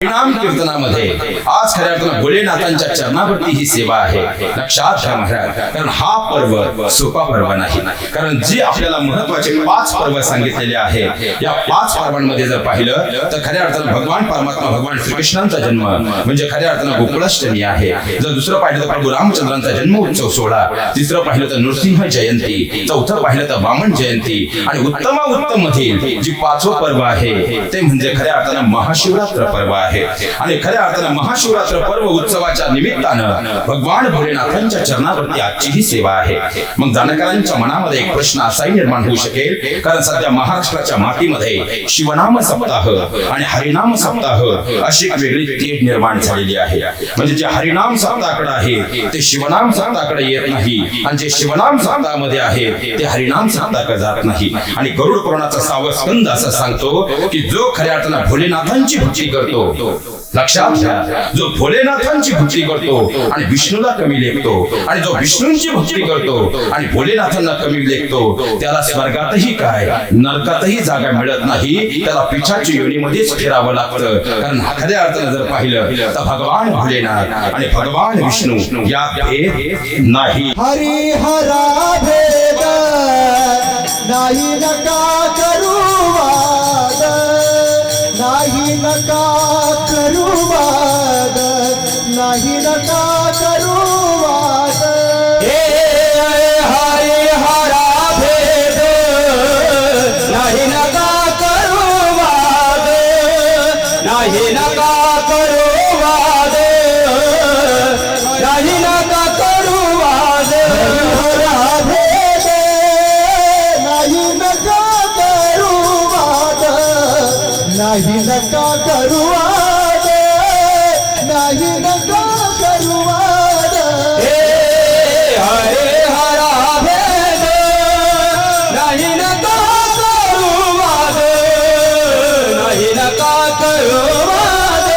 नाम कीर्तनामध्ये आज खऱ्या अर्थानं भोलेनाथांच्या चरणावरती ही सेवा आहे. लक्षात घ्या महाराज, कारण हा पर्व सोपा पर्व नाही. कारण जे आपल्याला महत्वाचे 5 पर्व सांगितलेले आहे, या 5 पर्वांमध्ये जर पाहिलं तर खऱ्या अर्थानं भगवान परमात्मा भगवान श्रीकृष्णांचा जन्म म्हणजे खऱ्या अर्थानं गोकुळाष्टमी आहे. जर दुसरं पाहिलं तर प्रभू रामचंद्रांचा जन्म उत्सव सोहळा, तिसरं पाहिलं तर नृसिंह जयंती, चौथं पाहिलं तर वामन जयंती आणि उत्तम मधील जी 5वं पर्व आहे ते म्हणजे खऱ्या अर्थानं महाशिवरात्र पर्व आहे. आणि खऱ्या अर्थानं महाशिवरात्र पर्व उत्सवाच्या निमित्तानं भगवान भोलेनाथांच्या चरणावरती आजची ही सेवा आहे. मग जाणकारांच्या मनामध्ये एक प्रश्न असाही निर्माण होऊ शकेल, कारण सध्या महाराष्ट्राच्या मातीमध्ये शिवनाम सप्ताह आणि हरिनाम सप्ताह अशी एक वेगळी तेढ निर्माण झालेली आहे. म्हणजे जे हरिनाम सप्ताहाकडे आहे ते शिवनाम सप्ताहाकडे येत नाही, आणि जे शिवनाम सप्ताहामध्ये आहे ते हरिनाम सप्ताहाकडे जात नाही. आणि गरुड पुराणाचा 6वा स्कंद असं सांगतो की जो खऱ्या अर्थानं भोलेनाथांची भक्ती करतो, लक्षात घ्या, जो भोलेनाथांची भक्ती करतो आणि विष्णूला कमी लेखतो, आणि जो विष्णूंची भक्ती करतो आणि भोलेनाथांना कमी लेखतो, त्याला स्वर्गातही काय नरकातही जागा मिळत नाही, त्याला पिछाची योनीमध्येच फिरावं लागतं. कारण खऱ्या अर्थानं जर पाहिलं तर भगवान भोलेनाथ आणि भगवान विष्णू यात भेद नाही. हरिहरा भेद नाही नका करू वाद, नाही नका करू वाद, नाही नका करू वाद. हरिहरा भेद नाही नका करू वाद, नाही नका करू वाद, नाही नका करू वाद. हरिहरा भेद नाही नका करू वाद, नाही नका करू वाद, नाही नका करू वाद. हरिहरा भेद नाही नका करू वाद, नाही नका करू वाद,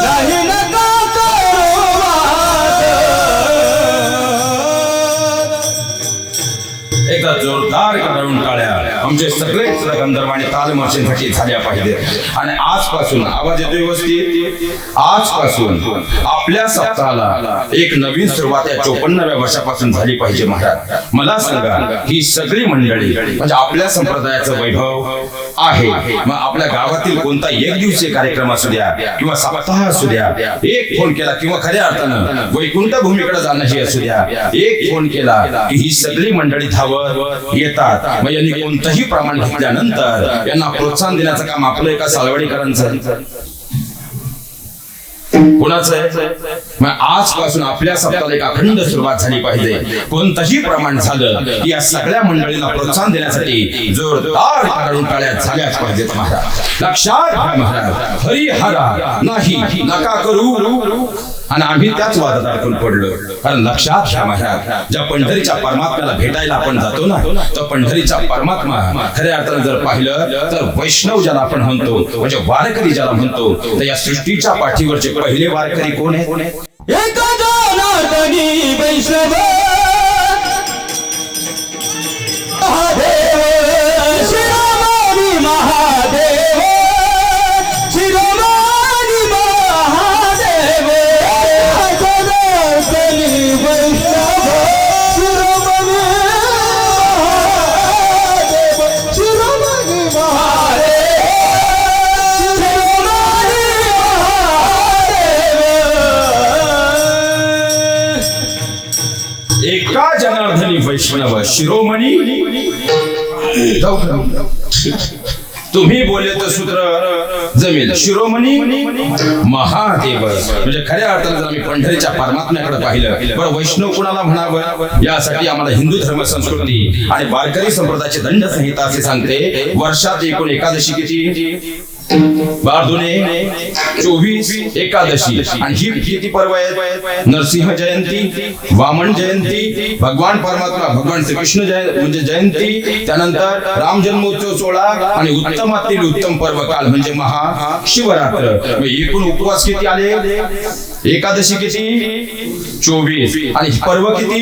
नाही नका करू वाद. एकदा जोरदार करून टाळ्या आमचे सगळेच गंधर्व आणि तालमर्षींसाठी झाल्या पाहिजे. आणि आजपासून आवाज येतो व्यवस्थित, आजपासून आपल्या सप्ताहाला एक नवीन सुरुवात या 54व्या वर्षापासून झाली पाहिजे. महाराज मला सांगा, ही सगळी मंडळी म्हणजे आपल्या संप्रदायाचं वैभव आहे. मग आपल्या गावातील कोणता एक दिवसीय कार्यक्रम असू द्या किंवा सप्ताह असू द्या, एक फोन केला किंवा खऱ्या अर्थानं वैकुंठ भूमीकडे जाणं हे असू द्या, एक फोन केला की ही सगळी मंडळी धावत येतात. मग यांनी कोणतंही प्रमाण घेतल्यानंतर यांना प्रोत्साहन देण्याचं काम आपलं एका सालवाडीकरांचं कोणाचं आहे. मग आजपासून आपल्या सप्ताहाला एक अखंड सुरुवात झाली पाहिजे. कोणतंही प्रमाण झालं की या सगळ्या मंडळींना प्रोत्साहन देण्यासाठी जोरदार काढून टाळ्या झाल्याच पाहिजेत. महाराज लक्षात घ्या, महाराज हरिहरा नाही नका करू, आणि आम्ही त्याच वादात अडकून पडलो. कारण लक्षात घ्या महाराज, ज्या पंढरीच्या परमात्म्याला भेटायला आपण जातो ना, तो पंढरीचा परमात्मा खऱ्या अर्थानं जर पाहिलं तर वैष्णव ज्याला आपण म्हणतो म्हणजे वारकरी ज्याला म्हणतो, तर या सृष्टीच्या पाठीवरचे पहिले वारकरी कोण आहे? एक जनार्दनी वैष्णव महादेव, शिरोमणी महादेव, शिरोमणी महादेव. जनार्दनी वैष्णव शिरोमणी महादेव, शिरोमणी महादेव, शिरोमणी महादेव. एका जनार्दनी वैष्णव शिरोमणी. तुम्ही बोलले तर सूत्र जमेल. शिरोमणी महादेव म्हणजे खऱ्या अर्थानं जर आम्ही पंढरीच्या परमात्म्याकडे पाहिलं, बरं वैष्णव कुणाला म्हणावं, यासाठी आम्हाला हिंदू धर्म संस्कृती आणि वारकरी संप्रदायाची दंड संहिता असे सांगते. वर्षात एकूण एकादशी किती? 24 एकादशी. आणि ही किती पर्व आहेत? नरसिंह जयंती, वामन जयंती, भगवान परमात्मा भगवान श्रीकृष्ण म्हणजे जयंती, त्यानंतर राम जन्मोत्सव सोहळा आणि उत्तमातील उत्तम पर्व काल म्हणजे महाशिवरात्र. एकूण उपवास किती आले? एकादशी किती? 24. आणि पर्व किती?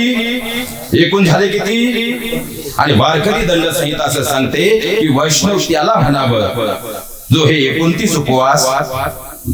एकूण झाले किती? आणि वारकरी दंड संहिता असं सांगते की वैष्णव त्याला म्हणावं जो हे 29 उपवास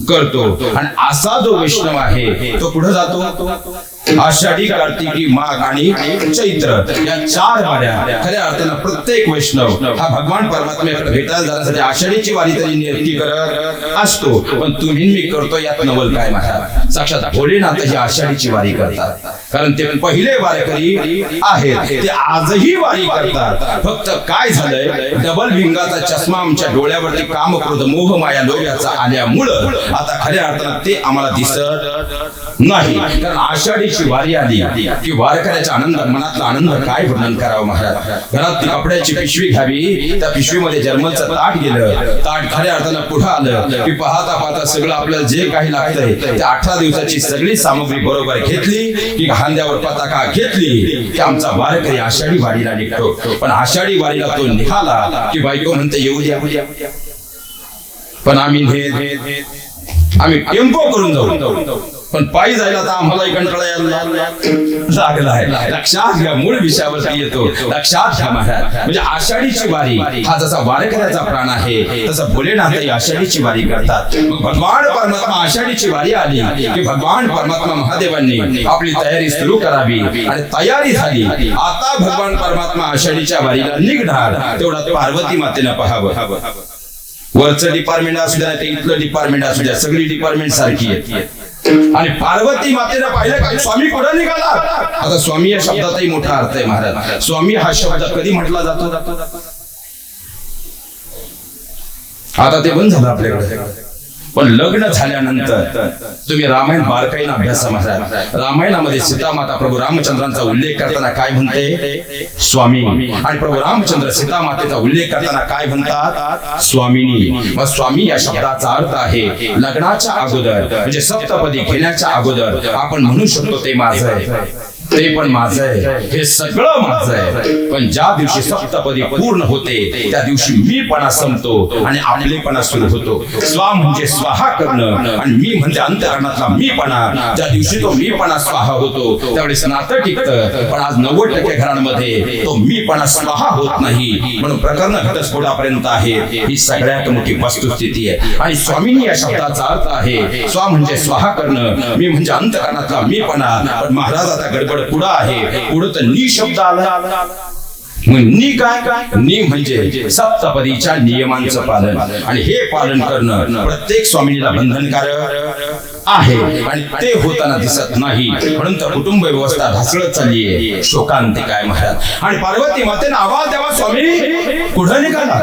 करतो. आणि असा जो वैष्णव आहे तो पुढे जातो. आषाढी, कार्तिकी, माघ आणि चैत्र या 4 वाऱ्या खऱ्या अर्थानं प्रत्येक वैष्णव हा भगवान परमात्म्याकडे भेटायला जाण्यासाठी आषाढीची वारी तरी नियुक्ती करत असतो. पण तुम्ही मी करतो यात नवल काय महाराज? साक्षात भोलेनाथ ही आषाढीची वारी करतात, कारण ते पहिले वारकरी आहेत. ते आजही वारी करतात. फक्त काय झालंय, डबल भिंगाचा चष्मा आमच्या डोळ्यावरती काम, क्रोध, मोह, माया, लोभाचा आल्यामुळं आता खऱ्या अर्थानं ते आम्हाला दिसत नाही. कारण आषाढीची वारी आली की वारकऱ्याचा आनंद, मनातला आनंद काय वर्णन करावं महाराज. घरात ती कपड्याची पिशवी घ्यावी, त्या पिशवीमध्ये जर्मलचं ताट गेलं. ताट खऱ्या अर्थानं पुढे आलं की पाहता पाहता सगळं आपल्याला जे काही लागतंय त्या 18 दिवसाची सगळी सामग्री बरोबर घेतली की खांद्यावर पताका घेतली की आमचा वारकरी आषाढी वारीला निघतो. पण आषाढी वारीला तो निघाला की बायको म्हणते येऊ द्या, पण आम्ही टेम्पो करून जाऊ. पण पायी जायला तर आम्हालाही कंटाळा यायला लागला आहे. लक्षात घ्या, मूळ विषयावरती येतो. लक्षात घ्या महाराज, म्हणजे आषाढीची वारी हा जसा वारकऱ्याचा प्राण आहे तसं भोलेनाथही आषाढीची वारी करतात. मग भगवान परमात्मा आषाढीची वारी आली की भगवान परमात्मा महादेवांनी आपली तयारी सुरू करावी. आणि तयारी झाली. आता भगवान परमात्मा आषाढीच्या वारीला निघणार. तेवढा पार्वती मातेनं पाहावं. वरचं डिपार्टमेंट असू द्या, ते इथलं डिपार्टमेंट असू द्या, सगळी डिपार्टमेंट सारखी आहेत. आणि पार्वती मातेनं पाहिलं का स्वामी कुठं निघाला. आता स्वामी या शब्दातही मोठा अर्थ आहे महाराज. स्वामी हा शब्द कधी म्हटला जातो? आता ते बंद झालं आपल्याकडे. पण लग्न झाल्यानंतर तुम्ही रामायण बारकाईनं अभ्यासा महाराज. रामायणामध्ये सीतामाता प्रभू रामचंद्रांचा उल्लेख करताना काय म्हणते? स्वामी. आणि प्रभू रामचंद्र सीतामातेचा उल्लेख करताना काय म्हणतात? स्वामिनी. मग स्वामी या शब्दाचा अर्थ आहे लग्नाच्या अगोदर, म्हणजे सप्तपदी घेण्याच्या अगोदर आपण म्हणू शकतो ते माझं आहे, ते पण माझं आहे, हे सगळं माझं आहे. पण ज्या दिवशी सप्तपदी पूर्ण होते त्या दिवशी मीपणा संपतो आणि आपलेपणा सुरू होतो. स्वा म्हणजे स्वाहा करणं आणि मी म्हणजे अंतःकरणातला मीपणा. ज्या दिवशी तो मीपणा स्वाहा होतो त्यावेळेस नातं टिकतं. पण आज 90% घरांमध्ये तो मीपणा स्वाहा होत नाही. म्हणून प्रकरण घटस्फोटापर्यंत आहे. ही सगळ्यात मोठी वस्तुस्थिती आहे. आणि स्वामींनी या शब्दाचा अर्थ आहे स्वा म्हणजे स्वाहा करणं, मी म्हणजे अंतःकरणातला मीपणा. पण महाराज आता गडबड पुढं आहे. पुढं तर नी शब्द आला. नी काय? नी म्हणजे सप्तपदीच्या नियमांचं पालन. आणि हे पालन करणं प्रत्येक स्वामीला बंधनकारक आहे आणि ते होताना दिसत नाही. म्हणून तर कुटुंब व्यवस्था ढासळत चालली आहे. शोकांतिक आहे महाराज. आणि पार्वती मातेने आवाज द्यावा, स्वामी कुठं निघाला.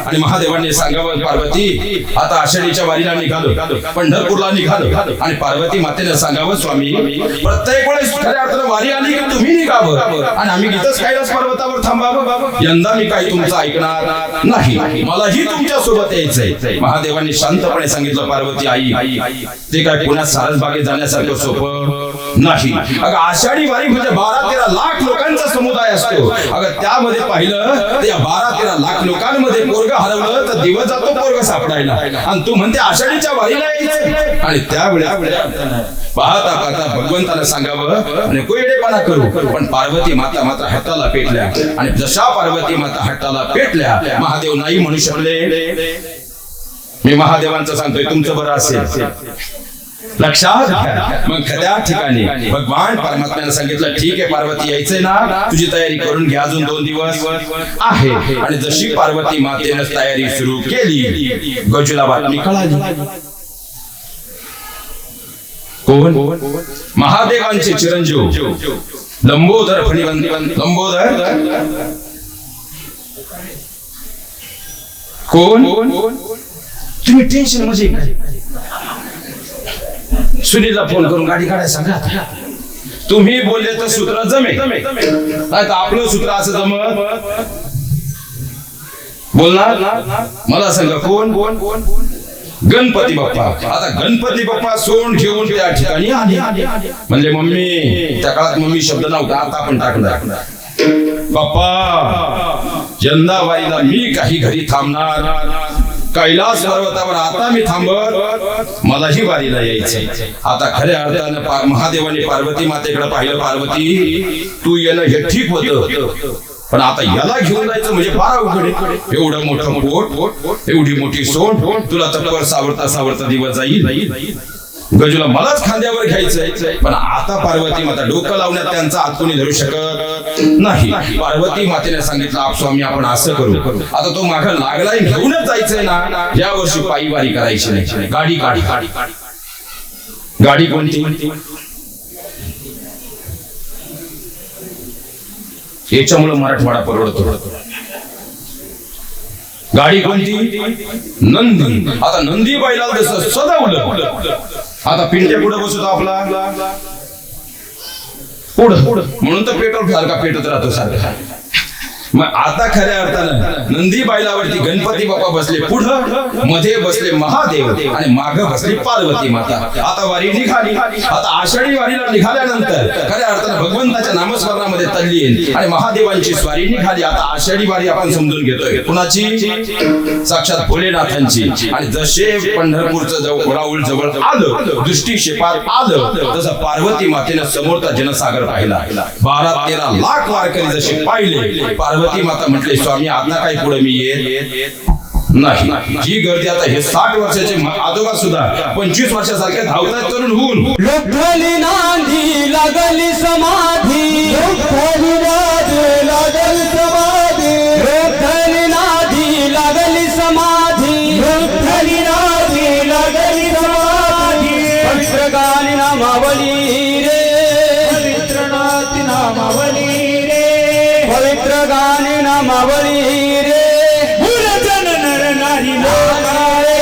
आणि महादेवांनी सांगावं, पार्वती आता आषाढीच्या वारीला निघालो, पंढरपूरला निघालो. आणि पार्वती मातेने सांगावं, स्वामी प्रत्येक वेळेस खऱ्या अर्थानं वारी आली की तुम्ही निघावं आणि आम्ही गीतच कैलास पर्वतावर थांबावं. यंदा मी काही तुमचं ऐकणार नाही, मलाही तुमच्या सोबत यायचंय. महादेवांनी शांतपणे सांगितलं, पार्वती आई ते काय पुण्यात सारसबागेत जाण्यासारखं सोपं नाही. अगं आषाढी वारी म्हणजे 12-13 लाख लोकांचा समुदाय असतो. अगं त्यामध्ये पाहिलं तर या 12-13 लाख लोकांमध्ये पोरग हरवलं तर दिवस जातो पोरग सापडायला. आणि तू म्हणते आषाढीच्या वारीला यायचं. आणि त्यावेळेस पाहता पाहता भगवंताला सांगावं आणि कोयडेपणा करू. पण पार्वती माता मात्र हाताला पेटल्या. आणि जशा पार्वती माता हाताला पेटल्या महादेव नाही म्हणू शकले. मी महादेवांचं सांगतोय तुमचं बरं असेल. लक्षात घ्या. मग खऱ्या ठिकाणी भगवान परमात्म्याने सांगितलं, ठीक आहे पार्वती यायचंय ना, तुझी तयारी करून घ्या, अजून 2 दिवस आहे. आणि जशी पार्वती मातेने तयारी सुरू केली गजुला बातमी कळाली. कोण? महादेवांचे चिरंजीव लंबोदर फणिवंत. लंबोदर कोण? तुम्ही टेन्शन मध्ये सुनीलला फोन करून गाडी काढायला सांगा. तुम्ही बोलले तर सूत्र जमेल, नाही तर आपलं सूत्र असं जमत बोलणार. मला सांगा कोण? गणपती बाप्पा. आता गणपती बाप्पा सोंड घेऊन त्या ठिकाणी आले. म्हणजे मम्मी, त्या काळात मम्मी शब्द नव्हता, आता आपण टाकणार. बाप्पा यंदा वारीला मी काही घरी थांबणार, कैलास पर्वतावर आता मी थांबत, मलाही वारीला यायचंय. आता खऱ्या अर्थानं महादेवाने पार्वती मातेकडे पाहिलं, पार्वती तू येणं हे ठीक होतं, पण आता याला घेऊन जायचं म्हणजे फार अवघड आहे. एवढं मोठं पोट, एवढी मोठी सोंड, तुला तर सावरता सावरता दिवस जाईल. गजूला मलाच खांद्यावर घ्यायचंय. पण आता पार्वती माता डोकं लावण्यात त्यांचा हात कोणी धरू शकत नाही. पार्वती मातेने सांगितलं, आप स्वामी आपण असं करू. आता तो माग लागलाय, घेऊनच जायचंय ना. या वर्षी पायी वारी करायची नाही. गाडी काढी. गाडी कोणती? याच्यामुळे मराठवाडा परवडतो. गाडी कोणती? नंदी. आता नंदी बैलाला जसं सजवलं, आता पिंट्या पुढे बसतो आपला पुढं, म्हणून तर पेट्रोल सारखा पेटत राहतो सारखा. मग आता खऱ्या अर्थानं नंदी बैलावरती गणपती बाप्पा बसले पुढं, मध्ये बसले महादेव आणि माग बसली पार्वती माता. आता वारी निघाली. आता आषाढी वारीला निघाल्यानंतर खऱ्या अर्थानं भगवंताच्या नामस्मरणामध्ये तल्लीन आणि महादेवांची स्वारी निघाली. आता आषाढी वारी आपण समजून घेतोय कुणाची? साक्षात भोलेनाथांची. आणि जसे पंढरपूरचं राऊळ जवळ आलं, दृष्टीक्षेपात आलं, तसं पार्वती मातेनं समोरचा जनसागर पाहिला. 12-13 लाख वारकरी जसे पाहिले, पार्वती माता म्हटले, स्वामी आता काही पुढे मी येत नाही. जी गर्दी आता हे 60 वर्षाचे आजोबा सुद्धा 25 वर्षासारखे धावतात तरुण होऊन. लोकली नांदी लागली समाधी, लोकली नादी लागली समाधी, लोकली नादी लागली समाधी, लोकली नादी लागली समाधी. पवित्र गाणी नामावली रे, पवित्र नामावली रे, पवित्र गाणी नामावली रे. गुणजन नर नारी लोकारे,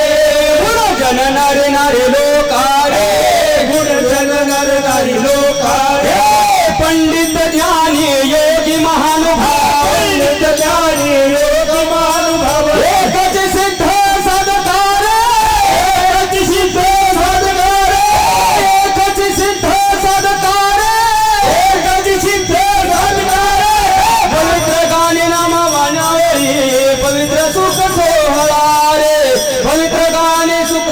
गुणजन नर नारी लोकारे, गुणजन नर नारी लोकारे. पंडित ज्ञानी योगी महानुभाव, पंडित ज्ञानी योगी महानुभाव, एकच सिद्ध साधकार, एकच सिद्ध साधकार, एकच सिद्ध साधकार, एकच सिद्ध साधकार. पवित्र गाणी नामावली, पवित्र सुख सोहळा रे, पवित्र गाणी सुख,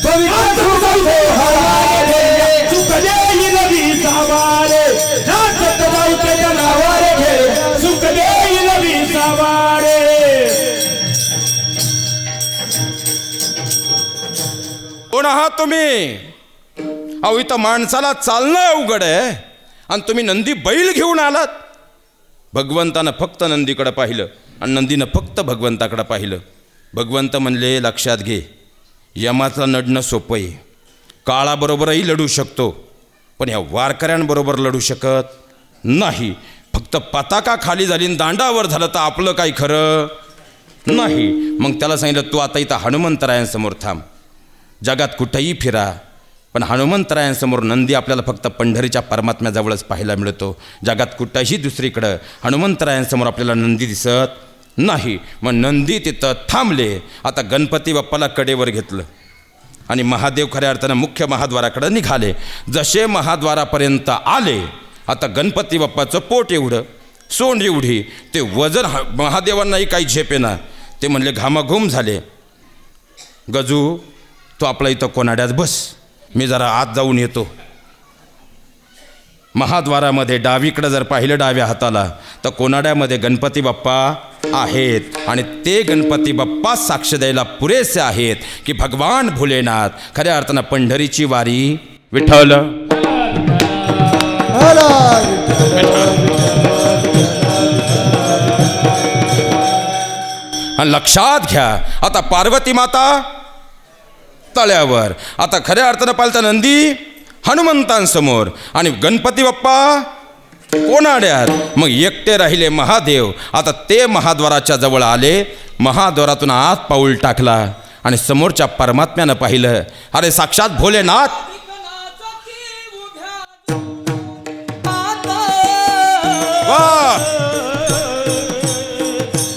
पवित्र सुख सोहळा रे. सुख देईल वीसा वारे, नाचत बायकेच्या नावारे घे. सुख देईल वीसा वारे. कोण आहात तुम्ही? अहो इथं माणसाला चालणं अवघड आहे आणि तुम्ही नंदी बैल घेऊन आलात. भगवंतानं फक्त नंदीकडे पाहिलं आणि नंदीनं फक्त भगवंताकडे पाहिलं. भगवंत म्हणले, लक्षात घे, यमाचं लढणं सोपं आहे. काळाबरोबरही लढू शकतो, पण या वारकऱ्यांबरोबर लढू शकत नाही. फक्त पताका खाली झाली आणि दांडावर झालं तर आपलं काही खरं नाही. मग त्याला सांगितलं, तू आता इथं हनुमंतरायांसमोर थांब. जगात कुठंही फिरा, पण हनुमंतरायांसमोर नंदी आपल्याला फक्त पंढरीच्या परमात्म्याजवळच पाहायला मिळतो. जगात कुठंही दुसरीकडं हनुमंतरायांसमोर आपल्याला नंदी दिसत नाही. मग नंदी तिथं थांबले. आता गणपती बाप्पाला कडेवर घेतलं आणि महादेव खऱ्या अर्थानं मुख्य महाद्वाराकडे निघाले. जसे महाद्वारापर्यंत आले, आता गणपती बाप्पाचं पोट एवढं, सोंड एवढी, ते वजन महादेवांनाही काही झेपेना. ते म्हणले, घामाघूम झाले. गजू, तू आपला इथं कोणाड्यात बस, मी जरा आत जाऊन येतो. महाद्वारामध्ये डावीकडे जर पाहिलं डाव्या हाताला, तर कोनाड्यामध्ये गणपती बाप्पा आहेत आणि ते गणपती बाप्पा साक्ष द्यायला पुरेसे आहेत की भगवान भोलेनाथ खऱ्या अर्थानं पंढरीची वारी विठ्ठल आणि लक्षात घ्या, आता पार्वती माता तळ्यावर, आता खऱ्या अर्थानं पाहिलं तर नंदी हनुमंतांसमोर आणि गणपती बाप्पा कोनाड्यात. मग एकटे राहिले महादेव. आता ते महाद्वाराच्या जवळ आले. महाद्वारातून आत पाऊल टाकला आणि समोरच्या परमात्म्यानं पाहिलं, अरे साक्षात भोलेनाथ. वाह!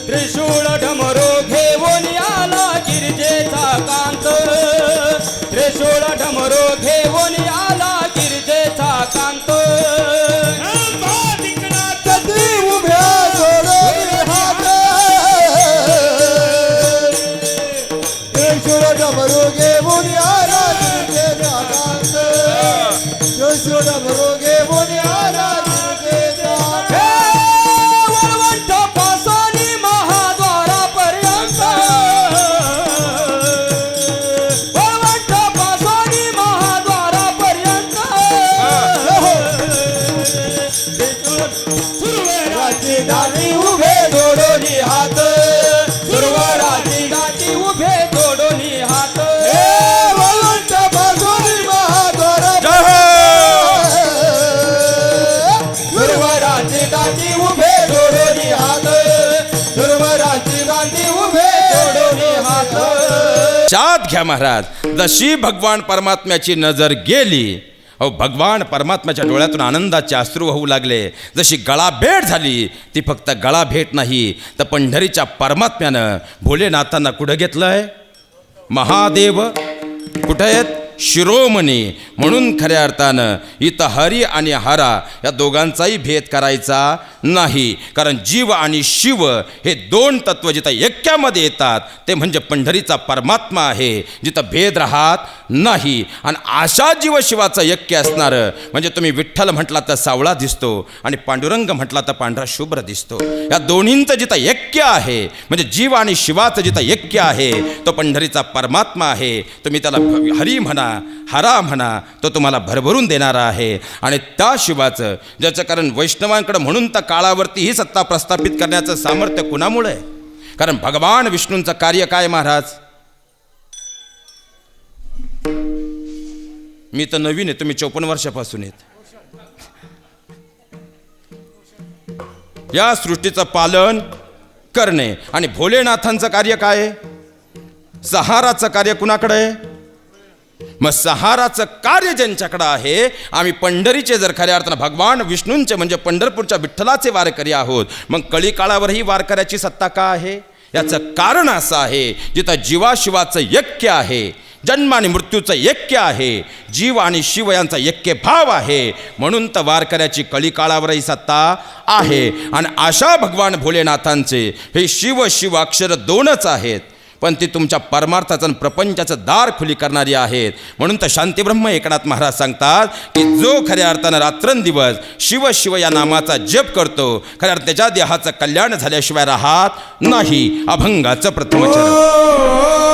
त्रिशूळ ढमरो घेऊन आला गिरजेचा कांत, त्रिशूळ ढमरो घेऊन आला गिरजेचा कांत. त्रिशूळ डमरू घेऊन आला गिरजेचा कांत. लक्षात घ्या महाराज, जशी भगवान परमात्म्याची नजर गेली, अहो भगवान परमात्म्याच्या डोळ्यातून आनंदाचे अश्रू वाहू लागले. जशी गळाभेट झाली, ती फक्त गळाभेट नाही, तर पंढरीच्या परमात्म्यानं भोलेनाथांना कुठं घेतलंय? महादेव कुठं आहेत? शिरोमणी. म्हणून खऱ्या अर्थानं इथं हरी आणि हरा या दोघांचाही भेद करायचा नाही. कारण जीव आणि शिव हे दोन तत्व जिथं ऐक्यामध्ये येतात ते म्हणजे पंढरीचा परमात्मा आहे, जिथं भेद राहत नाही. आणि अशा जीव शिवाचं ऐक्य असणारं म्हणजे तुम्ही विठ्ठल म्हटला तर सावळा दिसतो आणि पांडुरंग म्हटला तर पांढरा शुभ्र दिसतो. या दोन्हींचं जिथं ऐक्य आहे म्हणजे जीव आणि शिवाचं जिथं ऐक्य आहे तो पंढरीचा परमात्मा आहे. तुम्ही त्याला हरी म्हणा, हरा म्हणा, तो तुम्हाला भरभरून देणारा आहे. आणि त्या शिवाचं ज्याचं कारण वैष्णवांकडे म्हणून तर काळावरती ही सत्ता प्रस्थापित करण्याचं सामर्थ्य कुणामुळे आहे? कारण भगवान विष्णूंचं कार्य काय महाराज? मी तर नवीन आहे, तुम्ही 54 वर्षापासून आहेत. या सृष्टीचं पालन करणे. आणि भोलेनाथांचं कार्य काय आहे? सहाराचं कार्य कुणाकडे आहे? मग सहाराचं कार्य ज्यांच्याकडे आहे, आम्ही पंढरीचे जर खऱ्या अर्थानं भगवान विष्णूंचे म्हणजे पंढरपूरच्या विठ्ठलाचे वारकरी आहोत, मग कळी काळावरही वारकऱ्याची सत्ता का आहे? याचं कारण असं आहे, जिथं जीवाशिवाचं ऐक्य आहे, जन्म आणि मृत्यूचं ऐक्य आहे, जीव आणि शिव यांचा ऐक्य भाव आहे, म्हणून तर वारकऱ्याची कळी काळावरही सत्ता आहे. आणि अशा भगवान भोलेनाथांचे हे शिव शिव अक्षर दोनच आहेत, पण ती तुमच्या परमार्थाचं आणि प्रपंचाचं दार खुली करणारी आहेत. म्हणून तर शांतीब्रह्म एकनाथ महाराज सांगतात की जो खऱ्या अर्थानं रात्रंदिवस शिव शिव या नामाचा जप करतो, खऱ्या अर्थानं त्याच्या देहाचं कल्याण झाल्याशिवाय राहत नाही. अभंगाचं प्रथमचरण.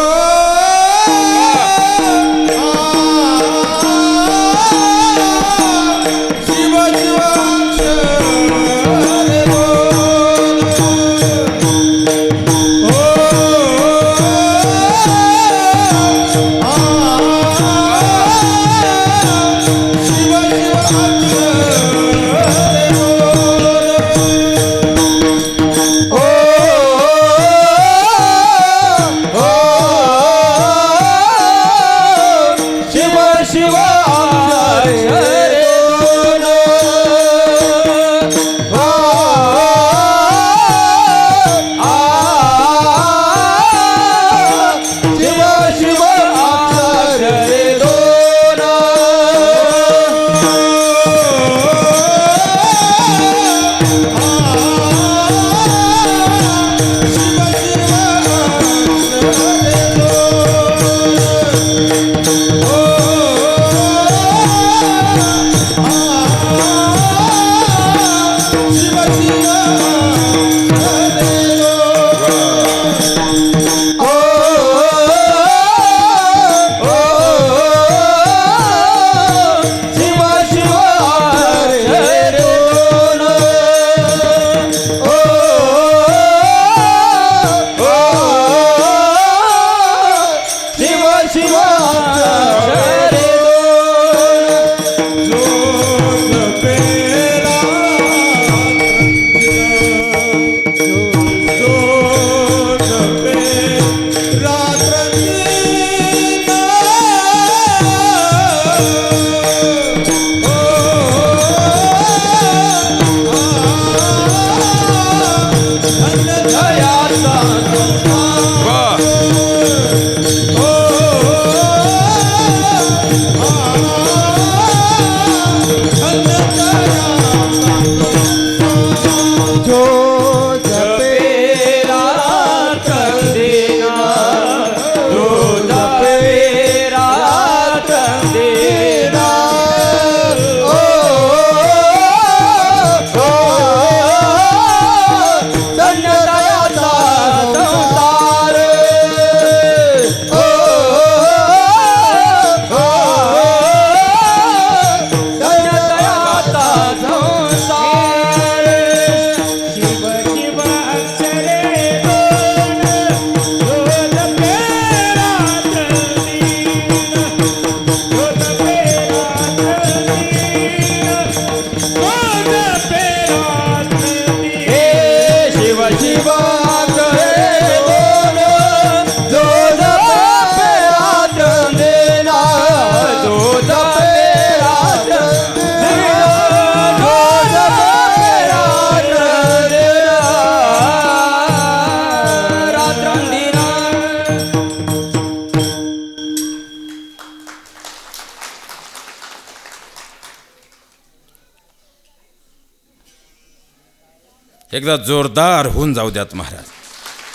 एकदा जोरदार होऊन जाऊ द्यात महाराज.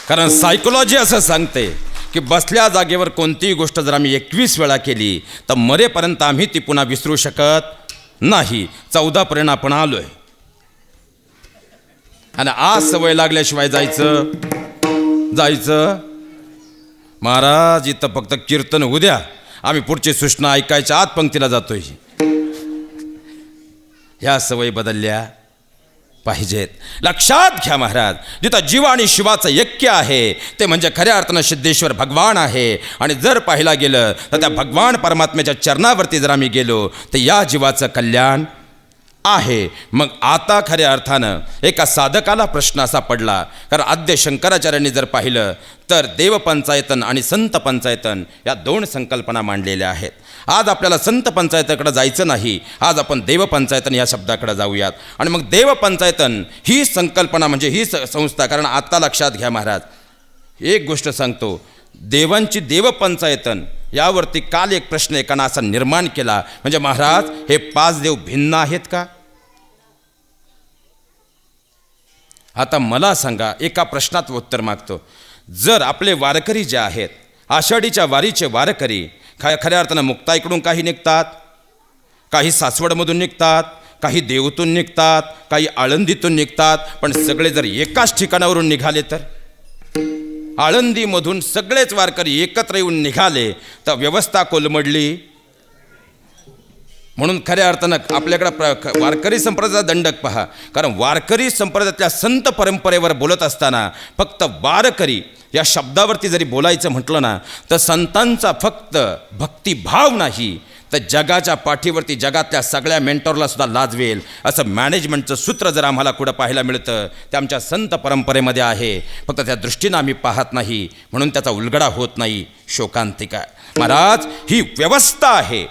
कारण सायकोलॉजी असं सांगते की बसल्या जागेवर कोणतीही गोष्ट जर आम्ही 21 वेळा केली तर मरेपर्यंत आम्ही ती पुन्हा विसरू शकत नाही. 14 पर्यंत आपण आलोय आणि आज सवय लागल्याशिवाय जायचं महाराज. इथं फक्त कीर्तन होऊ द्या, आम्ही पुढची सूचना ऐकायच्या आत पंक्तीला जातोय. ह्या सवयी बदलल्या पाहिजेत. लक्षात घ्या महाराज, जिथं जीव आणि शिवाचं ऐक्य आहे ते म्हणजे खऱ्या अर्थानं सिद्धेश्वर भगवान आहे. आणि जर पाहिला गेलं तर त्या भगवान परमात्म्याच्या चरणावरती जर आम्ही गेलो तर या जीवाचं कल्याण आहे. मग आता खऱ्या अर्थानं एका साधकाला प्रश्न असा पडला, कारण आद्य शंकराचार्यांनी जर पाहिलं तर देवपंचायतन आणि संत पंचायतन या 2 संकल्पना मांडलेल्या आहेत. आज आपल्याला संत पंचायताकडे जायचं नाही, आज आपण देवपंचायतन या शब्दाकडे जाऊयात. आणि मग देवपंचायतन ही संकल्पना म्हणजे ही संस्था. कारण आत्ता लक्षात घ्या महाराज, एक गोष्ट सांगतो, देवांची देवपंचायतन यावरती काल एक प्रश्न एकानं असा निर्माण केला, म्हणजे महाराज हे 5 देव भिन्न आहेत का? आता मला सांगा, एका प्रश्नात उत्तर मागतो. जर आपले वारकरी जे आहेत, आषाढीच्या वारीचे वारकरी खऱ्या अर्थानं मुक्ताईकडून काही निघतात, काही सासवडमधून निघतात, काही देवतून निघतात, काही आळंदीतून निघतात, पण सगळे जर एकाच ठिकाणावरून निघाले तर आळंदीमधून सगळेच वारकरी एकत्र येऊन निघाले तर व्यवस्था कोलमडली. म्हणून खऱ्या अर्थानं आपल्याकडं वारकरी संप्रदायाचा दंडक पहा. कारण वारकरी संप्रदायातल्या संत परंपरेवर बोलत असताना फक्त वारकरी या शब्दावरती जरी बोलायचं म्हटलं ना तर संतांचा फक्त भक्तिभाव नाही तर जगाच्या पाठीवरती जगातल्या सगळ्या मेंटॉरला सुद्धा लाजवेल असं मॅनेजमेंटचं सूत्र जर आम्हाला कुठं पाहायला मिळतं ते आमच्या संत परंपरेमध्ये आहे. फक्त त्या दृष्टीनं आम्ही पाहत नाही म्हणून त्याचा उलगडा होत नाही. शोकांतिका महाराज, ही व्यवस्था आहे.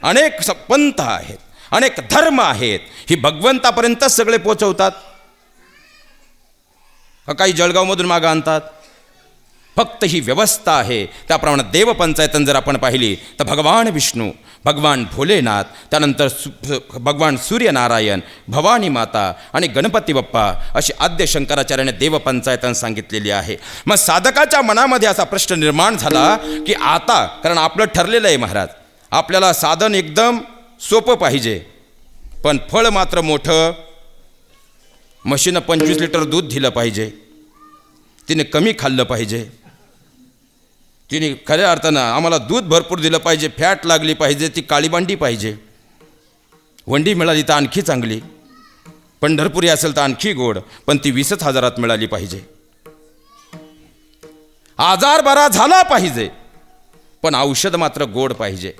अनेक पंथ आहेत, अनेक धर्म आहेत, ही भगवंतापर्यंत सगळे पोचवतात. काही जळगावमधून मागं आणतात. फक्त ही व्यवस्था आहे. त्याप्रमाणे देवपंचायतन जर आपण पाहिली तर भगवान विष्णू, भगवान भोलेनाथ, त्यानंतर भगवान सूर्यनारायण, भवानी माता आणि गणपती बाप्पा अशी आद्य शंकराचार्याने देवपंचायतन सांगितलेली आहे. मग साधकाच्या मनामध्ये असा प्रश्न निर्माण झाला की आता, कारण आपलं ठरलेलं आहे महाराज, आपल्याला साधन एकदम सोपं पाहिजे पण फळ मात्र मोठं. म्हशीनं 25 लिटर दूध दिलं पाहिजे, तिने कमी खाल्लं पाहिजे, तिने खऱ्या अर्थानं आम्हाला दूध भरपूर दिलं पाहिजे, फॅट लागली पाहिजे, ती काळी बांडी पाहिजे, वंडी मिळाली तर आणखी चांगली, पंढरपुरी असेल तर आणखी गोड, पण ती 20,000 मिळाली पाहिजे. आजार बरा झाला पाहिजे पण औषध मात्र गोड पाहिजे.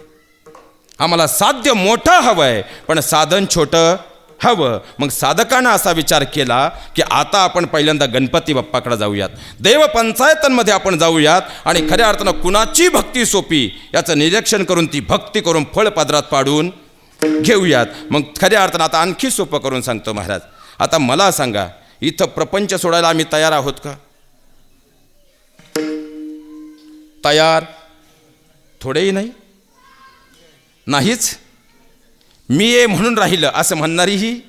आम्हाला साध्य मोठं हवं आहे पण साधन छोटं हवं. मग साधकानं असा विचार केला की आता आपण पहिल्यांदा गणपती बाप्पाकडे जाऊयात, देवपंचायतांमध्ये आपण जाऊयात आणि खऱ्या अर्थानं कुणाची भक्ती सोपी याचं निरीक्षण करून ती भक्ती करून फळ पदरात पाडून घेऊयात. मग खऱ्या अर्थानं आता आणखी सोपं करून सांगतो महाराज. आता मला सांगा, इथं प्रपंच सोडायला आम्ही तयार आहोत का? तयार थोडेही नाहीच. मी ये म्हणून राहिलं असं म्हणणारीही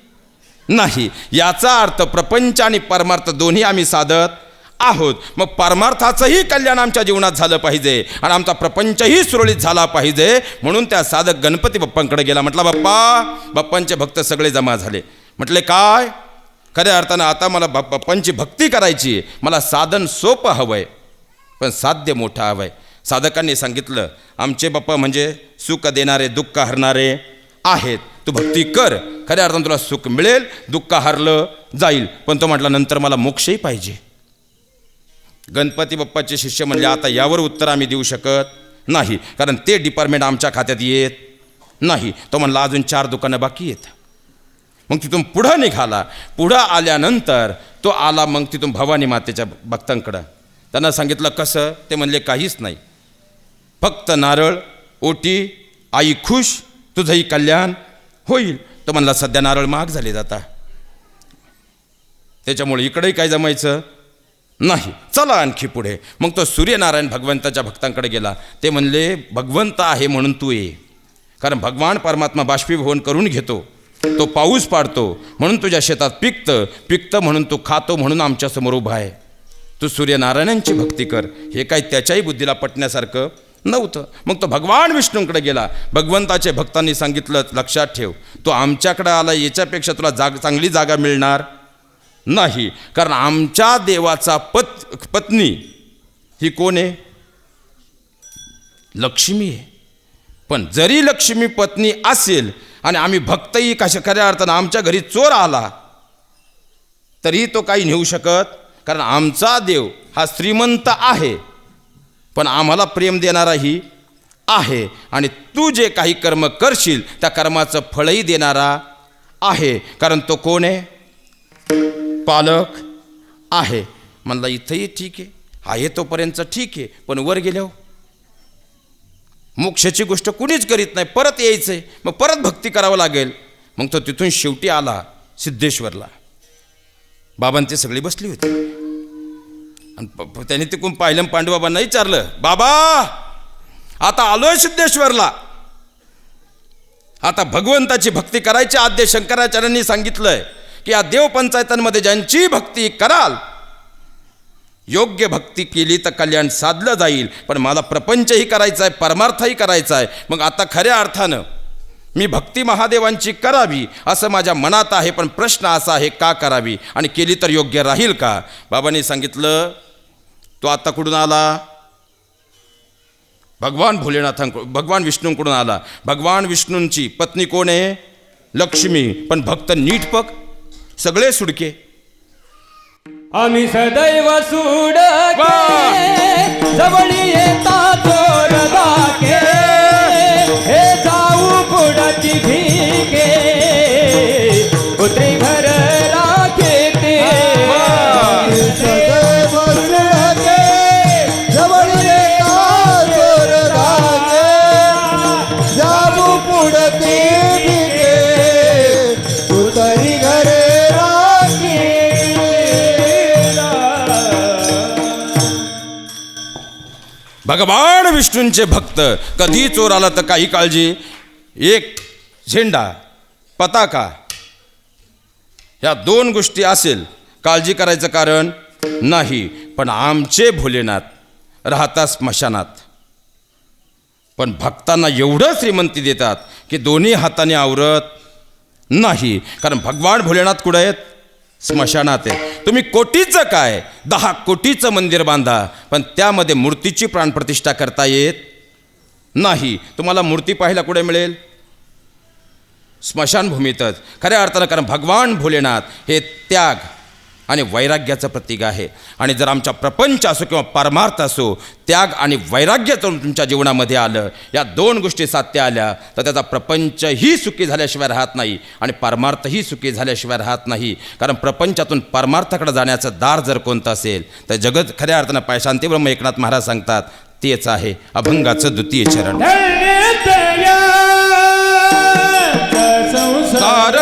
नाही. याचा अर्थ प्रपंच आणि परमार्थ दोन्ही आम्ही साधत आहोत. मग परमार्थाचंही कल्याण आमच्या जीवनात झालं पाहिजे आणि आमचा प्रपंचही सुरळीत झाला पाहिजे. म्हणून त्या साधक गणपती बाप्पांकडे गेला. म्हटला, बाप्पांचे भक्त सगळे जमा झाले. म्हटले, काय? खऱ्या अर्थानं आता मला बाप्पांची भक्ती करायची, मला साधन सोपं हवं आहे पण साध्य मोठं हवं आहे. साधकांनी सांगितलं, आमचे बाप्पा म्हणजे सुख देणारे, दुःख हरणारे आहेत. तू भक्ती कर, खऱ्या अर्थानं तुला सुख मिळेल, दुःख हरलं जाईल. पण तो म्हटला, नंतर मला मोक्षही पाहिजे. गणपती बाप्पाचे शिष्य म्हणले, आता यावर उत्तर आम्ही देऊ शकत नाही कारण ते डिपार्टमेंट आमच्या खात्यात येत नाही. तो म्हणला, अजून 4 दुकानं बाकी आहेत. मग तिथून पुढं निघाला. पुढं आल्यानंतर तो आला मग तिथून भवानी मातेच्या भक्तांकडं. त्यांना सांगितलं, कसं? ते म्हणले, काहीच नाही, फक्त नारळ, ओटी, आई खुश, तुझंही कल्याण होईल. तो म्हणला, सध्या नारळ महाग झाले जाता, त्याच्यामुळे इकडेही काय जमायचं नाही, चला आणखी पुढे. मग तो सूर्यनारायण भगवंताच्या भक्तांकडे गेला. ते म्हणले, भगवंत आहे म्हणून तू ये, कारण भगवान परमात्मा बाष्पीभवन करून घेतो तो पाऊस पाडतो म्हणून तुझ्या शेतात पिकतं म्हणून तू खातो म्हणून आमच्यासमोर उभा आहे. तू सूर्यनारायणांची भक्ती कर. हे काही त्याच्याही बुद्धीला पटण्यासारखं नव्हतं. मग तो भगवान विष्णूंकडे गेला. भगवंताचे भक्तांनी सांगितलं, लक्षात ठेव, तो आमच्याकडे आला याच्यापेक्षा तुला चांगली जागा मिळणार नाही. कारण आमच्या देवाचा पत्नी ही कोण आहे? लक्ष्मी आहे. पण जरी लक्ष्मी पत्नी असेल आणि आम्ही भक्तही कशा खऱ्या अर्थानं आमच्या घरी चोर आला तरी तो काही नेऊ शकत. कारण आमचा देव हा श्रीमंत आहे पण आम्हाला प्रेम देणाराही आहे. आणि तू जे काही कर्म करशील त्या कर्माचं फळही देणारा आहे. कारण तो कोण आहे? पालक आहे. म्हणला इथंही ठीक आहे तोपर्यंत ठीक आहे, पण वर गेल्यावर मोक्षाची गोष्ट कुणीच करीत नाही. परत यायचं आहे, मग परत भक्ती करावं लागेल. मग तो तिथून शेवटी आला सिद्धेश्वरला. बाबांची सगळी बसली होती आणि त्याने तिकडून पाहिलं. पांडुबाबांना विचारलं, बाबा आता आलोय सिद्धेश्वरला, आता भगवंताची भक्ती करायची आदेश शंकराचार्यांनी सांगितलंय की या देवपंचायतांमध्ये ज्यांची भक्ती कराल, योग्य भक्ती केली तर कल्याण साधलं जाईल. पण मला प्रपंचही करायचा आहे, परमार्थही करायचा आहे. मग आता खऱ्या अर्थानं मी भक्ती महादेवांची करावी असं माझ्या मनात आहे. पण प्रश्न असा आहे, का करावी आणि केली तर योग्य राहील का? बाबांनी सांगितलं, तो आता कुठून आला? भगवान विष्णूंकडून आला. भगवान विष्णूंची पत्नी कोण आहे? लक्ष्मी. पण भक्त नीट बघ, सगळे सुडके. आम्ही सदैव सुडके जवळी येता चोर दाके, हे जाऊ पुढची भीके उतरी घर राखे ते. सदैव सुडके जवळी येता चोर दाके, जाऊ पुढची भीके उतरी घर राखे. भगवान विष्णूंचे भक्त कधी चोर आला तर काही काळजी, एक झेंडा पताका ह्या दोन गोष्टी असेल काळजी करायचं कारण नाही. पण आमचे भोलेनाथ राहतात स्मशानात, पण भक्तांना एवढं श्रीमंती देतात की दोन्ही हाताने आवरत नाही. कारण भगवान भोलेनाथ कुठे आहेत? स्मशानात आहे. तुम्ही कोटीचं काय 10 कोटीचं मंदिर बांधा, पण त्यामध्ये मूर्तीची प्राणप्रतिष्ठा करता येत नाही. तुम्हाला मूर्ती पाहायला कुठे मिळेल? स्मशानभूमीतच. खऱ्या अर्थानं कारण भगवान भोलेनाथ हे त्याग आणि वैराग्याचं प्रतीक आहे. आणि जर आमचा प्रपंच असो किंवा परमार्थ असो, त्याग आणि वैराग्य जर तुमच्या जीवनामध्ये आलं, या दोन गोष्टी साध्य आल्या, तर त्याचा प्रपंचही सुखी झाल्याशिवाय राहत नाही आणि परमार्थही सुखी झाल्याशिवाय राहत नाही. कारण प्रपंचातून परमार्थाकडे जाण्याचं दार जर कोणतं असेल तर जगत खऱ्या अर्थानं पाय. शांतीब्रह्म एकनाथ महाराज सांगतात तेच आहे अभंगाचं द्वितीय चरण. संसार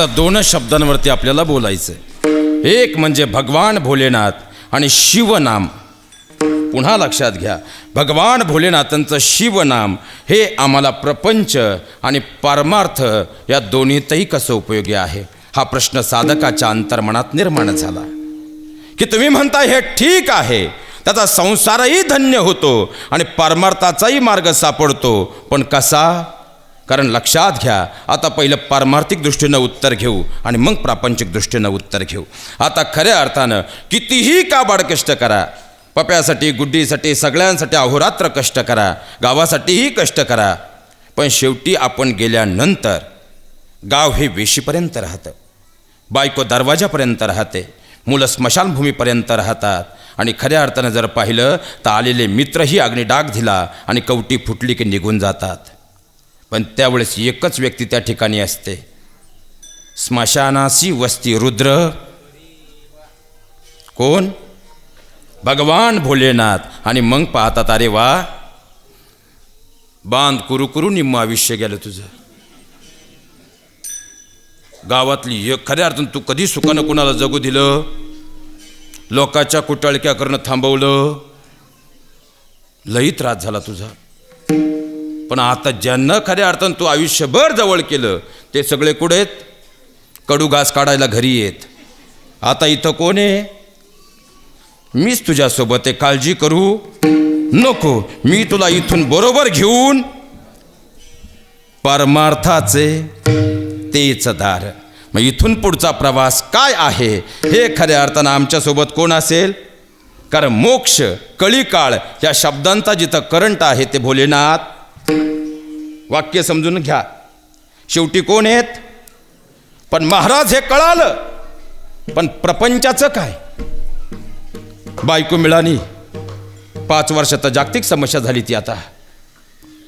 आता दोनच शब्दांवरती आपल्याला बोलायचं. एक म्हणजे भगवान भोलेनाथ आणि शिवनाम. पुन्हा लक्षात घ्या, भगवान भोलेनाथांचं शिवनाम हे आम्हाला प्रपंच आणि पारमार्थ या दोन्हीतही कसं उपयोगी आहे, हा प्रश्न साधकाच्या अंतर्मनात निर्माण झाला. की तुम्ही म्हणता हे ठीक आहे, त्याचा संसारही धन्य होतो आणि पारमार्थाचाही मार्ग सापडतो, पण कसा? कारण लक्षात घ्या, आता पहिलं पारमार्थिक दृष्टीनं उत्तर घेऊ आणि मग प्रापंचिक दृष्टीनं उत्तर घेऊ. आता खऱ्या अर्थानं कितीही काबाड कष्ट करा, पप्यासाठी, गुड्डीसाठी, सगळ्यांसाठी अहोरात्र कष्ट करा, गावासाठीही कष्ट करा, पण शेवटी आपण गेल्यानंतर गाव हे वेशीपर्यंत राहतं, बायको दरवाजापर्यंत राहते, मुलं स्मशानभूमीपर्यंत राहतात. आणि खऱ्या अर्थानं जर पाहिलं तर आलेले मित्रही अग्निडाग दिला आणि कवटी फुटली की निघून जातात. पण त्यावेळेस एकच व्यक्ती त्या ठिकाणी असते. स्मशानासी वस्ती रुद्र. कोण? भगवान भोलेनाथ. आणि मग पाहतात, अरे वा, बांध कुरू कुरू निम्म आयुष्य गेलं तुझं. गावातली एक खऱ्या अर्थानं तू कधी सुखानं कुणाला जगू दिलं, लोकाच्या कुटाळक्या करणं थांबवलं, लई त्रास झाला तुझा. पण आता ज्यांना खऱ्या अर्थानं तू आयुष्यभर जवळ केलं ते सगळे कुठे आहेत? कडू घास काढायला घरी येत. आता इथं कोण आहे? मीच तुझ्यासोबत आहे, काळजी करू नको, मी तुला इथून बरोबर घेऊन परमार्थाचे तेच दार. मग इथून पुढचा प्रवास काय आहे हे खऱ्या अर्थानं आमच्यासोबत कोण असेल? कारण मोक्ष, कळीकाळ या शब्दांचा जिथं करंट आहे ते भोलेनाथ. वाक्य समजून घ्या. शेवटी कोण आहेत? पण महाराज हे कळालं, पण प्रपंचाचं काय? बायको मिळाली, 5 वर्षात जागतिक समस्या झाली ती. आता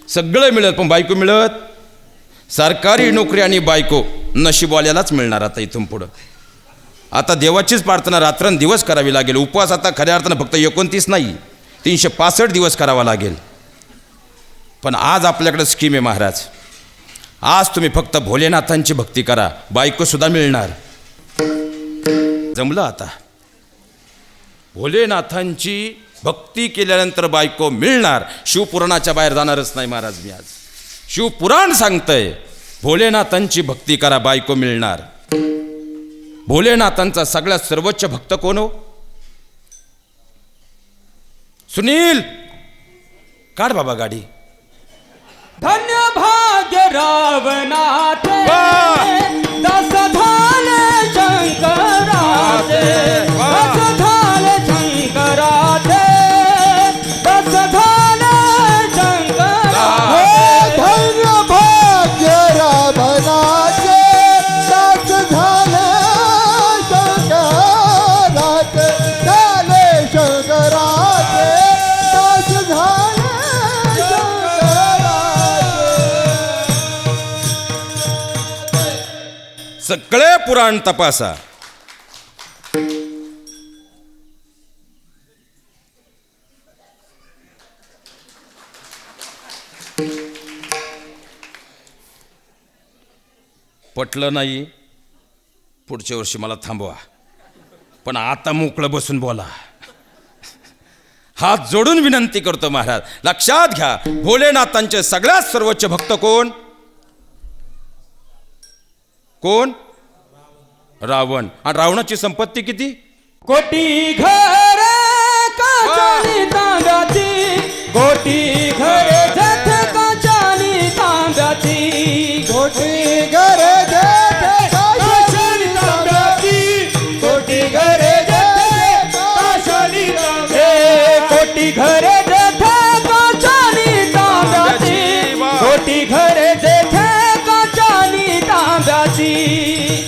सगळं मिळत पण बायको मिळत. सरकारी नोकरी आणि बायको नशीबवाल्यालाच मिळणार आता इथून पुढं. आता देवाचीच प्रार्थना रात्रंदिवस करावी लागेल. उपवास आता खऱ्या अर्थानं फक्त 29 नाही, 365 दिवस करावा लागेल. पण आज आपल्याकडे स्कीम आहे महाराज. आज तुम्ही फक्त भोलेनाथांची भक्ती करा, बायकोसुद्धा मिळणार. जमलं आता. भोलेनाथांची भक्ती केल्यानंतर बायको मिळणार. शिवपुराणाच्या बाहेर जाणारच नाही महाराज मी आज. शिवपुराण सांगतंय भोलेनाथांची भक्ती करा, बायको मिळणार. भोलेनाथांचा सगळ्यात सर्वोच्च भक्त कोण हो? सुनील, काढ बाबा गाडी. धन्य भाग्य रावणाचे, दस झाले शंकराचे, दस झाले शंकराचे, दस झाले शंकराचे. धन्य भाग्य रावणाचे, दास झाले शंकराचे, झाले शंकराचे, दास झाले शंकराचे. सगळे पुराण तपासा. पटलं नाही, पुढच्या वर्षी मला थांबवा. पण आता मोकळं बसून बोला. हात जोडून विनंती करतो महाराज. लक्षात घ्या, भोलेनाथांचे सगळ्यात सर्वोच्च भक्त कोण? कोण? रावण. आणि रावणाची संपत्ती किती? कोटी घर काचानी तांब्याची, कोटी घर जथ काचानी तांब्याची, कोटी घरे जेथे काशानी तांब्याची, कोटी घरे जेथे काशानी तांब्याची, कोटी घर जथ काचानी तांब्याची, कोटी घर जथ काचानी तांब्याची,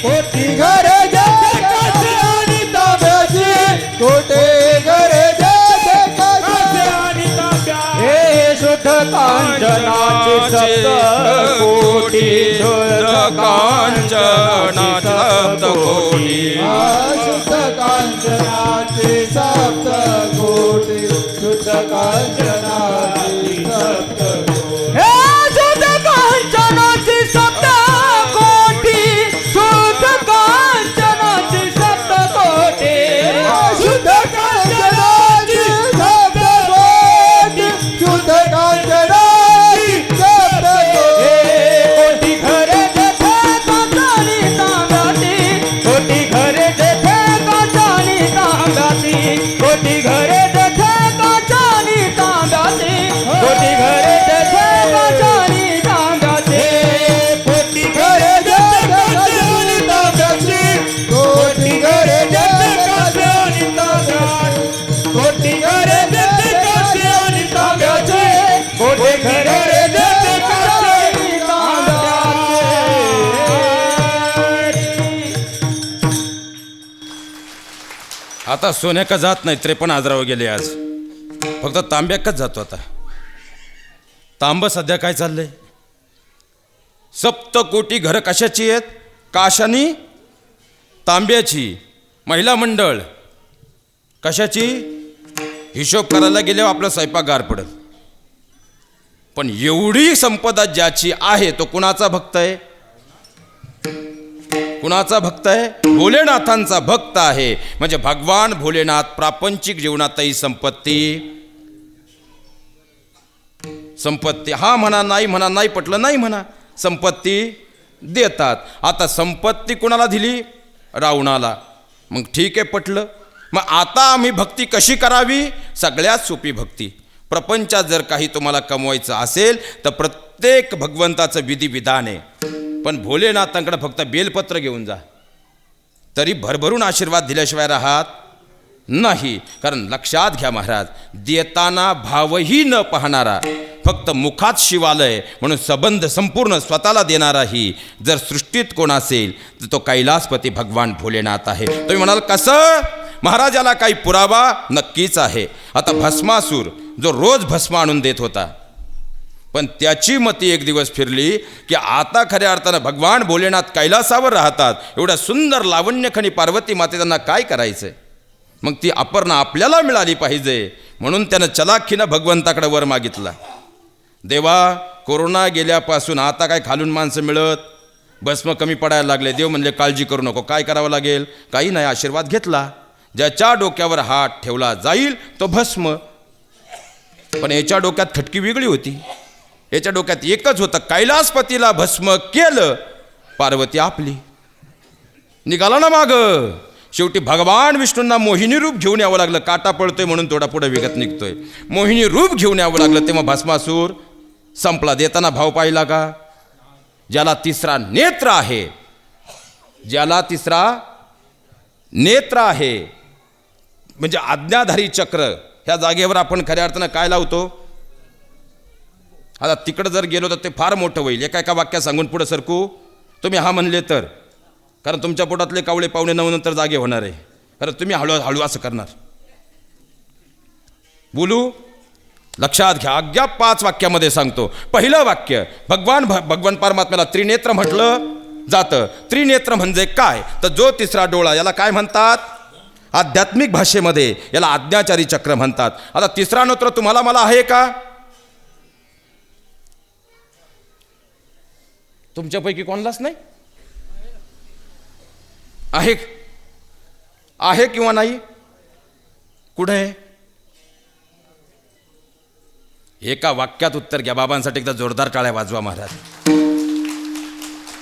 कोटी घरे जेथे काशानी तांब्याची, कोटी घरे जेथे काशानी तांब्याची. आता सोन्याका जात नाही, 53,000वर गेले आज. फक्त तांब्याकच जातो आता. तांब सध्या काय चाललंय? 7 कोटी घरं कशाची आहेत? काशानी तांब्याची. महिला मंडळ कशाची? हिशोब करायला गेल्यावर आपला स्वयंपाक गार पडत. पण एवढी संपदा ज्याची आहे तो कुणाचा भक्त आहे? कुणाचा भक्त आहे? भोलेनाथांचा भक्त आहे. म्हणजे भगवान भोलेनाथ प्रापंचिक जीवनातही संपत्ती हा म्हणा, नाही म्हणा, नाही पटलं नाही म्हणा, संपत्ती देतात. आता संपत्ती कुणाला दिली? रावणाला. मग ठीक आहे, पटलं. मग आता आम्ही भक्ती कशी करावी? सगळ्यात सोपी भक्ती. प्रपंचात जर काही तुम्हाला कमवायचं असेल तर प्रत्येक भगवंताचं विधिविधान आहे. पण भोलेनाथांकडे फक्त बेलपत्र घेऊन जा, तरी भरभरून आशीर्वाद दिल्याशिवाय राहत नाही. कारण लक्षात घ्या महाराज, देताना भावही न पाहणारा, फक्त मुखात शिवालय म्हणून संबंध संपूर्ण स्वतःला देणाराही जर सृष्टीत कोण असेल तर तो कैलासपती भगवान भोलेनाथ आहे. तुम्ही म्हणाल कसं? महाराजाला काही पुरावा? नक्कीच आहे. आता भस्मासूर जो रोज भस्म आणून देत होता, पण त्याची मती एक दिवस फिरली की आता खऱ्या अर्थानं भगवान भोलेनाथ कैलासावर राहतात, एवढ्या सुंदर लावण्यखनी पार्वती माते त्यांना काय करायचंय? मग ती अपर्णा आपल्याला मिळाली पाहिजे म्हणून त्यानं चलाखीनं भगवंताकडे वर मागितला. देवा, कोरोना गेल्यापासून आता काय खालून माणसं मिळत, भस्म कमी पडायला लागले. देव म्हणले काळजी करू नको. काय करावं लागेल? काही नाही. आशीर्वाद घेतला. ज्याच्या डोक्यावर हात ठेवला जाईल तो भस्म. पण याच्या डोक्यात खटकी वेगळी होती. याच्या डोक्यात एकच होतं, कैलासपतीला भस्म केलं, पार्वती आपली. निघाला ना माग. शेवटी भगवान विष्णूंना मोहिनी रूप घेऊन यावं लागलं. काटा पडतोय म्हणून थोडा पुढे विगत निघतोय. मोहिनी रूप घेऊन यावं लागलं. तेव्हा भस्मासूर संपला. देताना भाव पाहिला का? ज्याला तिसरा नेत्र आहे, ज्याला तिसरा नेत्र आहे, म्हणजे आज्ञाधारी चक्र, ह्या जागेवर आपण खऱ्या अर्थानं काय लावतो? आता तिकडं जर गेलो तर ते फार मोठं होईल. एका एका वाक्यात सांगून पुढं सरकू तुम्ही हा म्हणले तर, कारण तुमच्या पोटातले कावळे 8:45 नंतर जागे होणार आहे. कारण तुम्ही हळूहळू असं करणार. बोलू, लक्षात घ्या. अज्ञा 5 वाक्यामध्ये सांगतो. पहिलं वाक्य, भगवान परमात्म्याला त्रिनेत्र म्हटलं जातं. त्रिनेत्र म्हणजे काय? तर जो तिसरा डोळा, याला काय म्हणतात आध्यात्मिक भाषेमध्ये? याला आज्ञाचारी चक्र म्हणतात. आता तिसरा नेत्र तुम्हाला मला आहे का? तुमच्यापैकी कोणालाच नाही आहे. आहे किंवा नाही? कुठे? एका वाक्यात उत्तर घ्या. बाबांसाठी एकदा जोरदार टाळ्या वाजवा महाराज.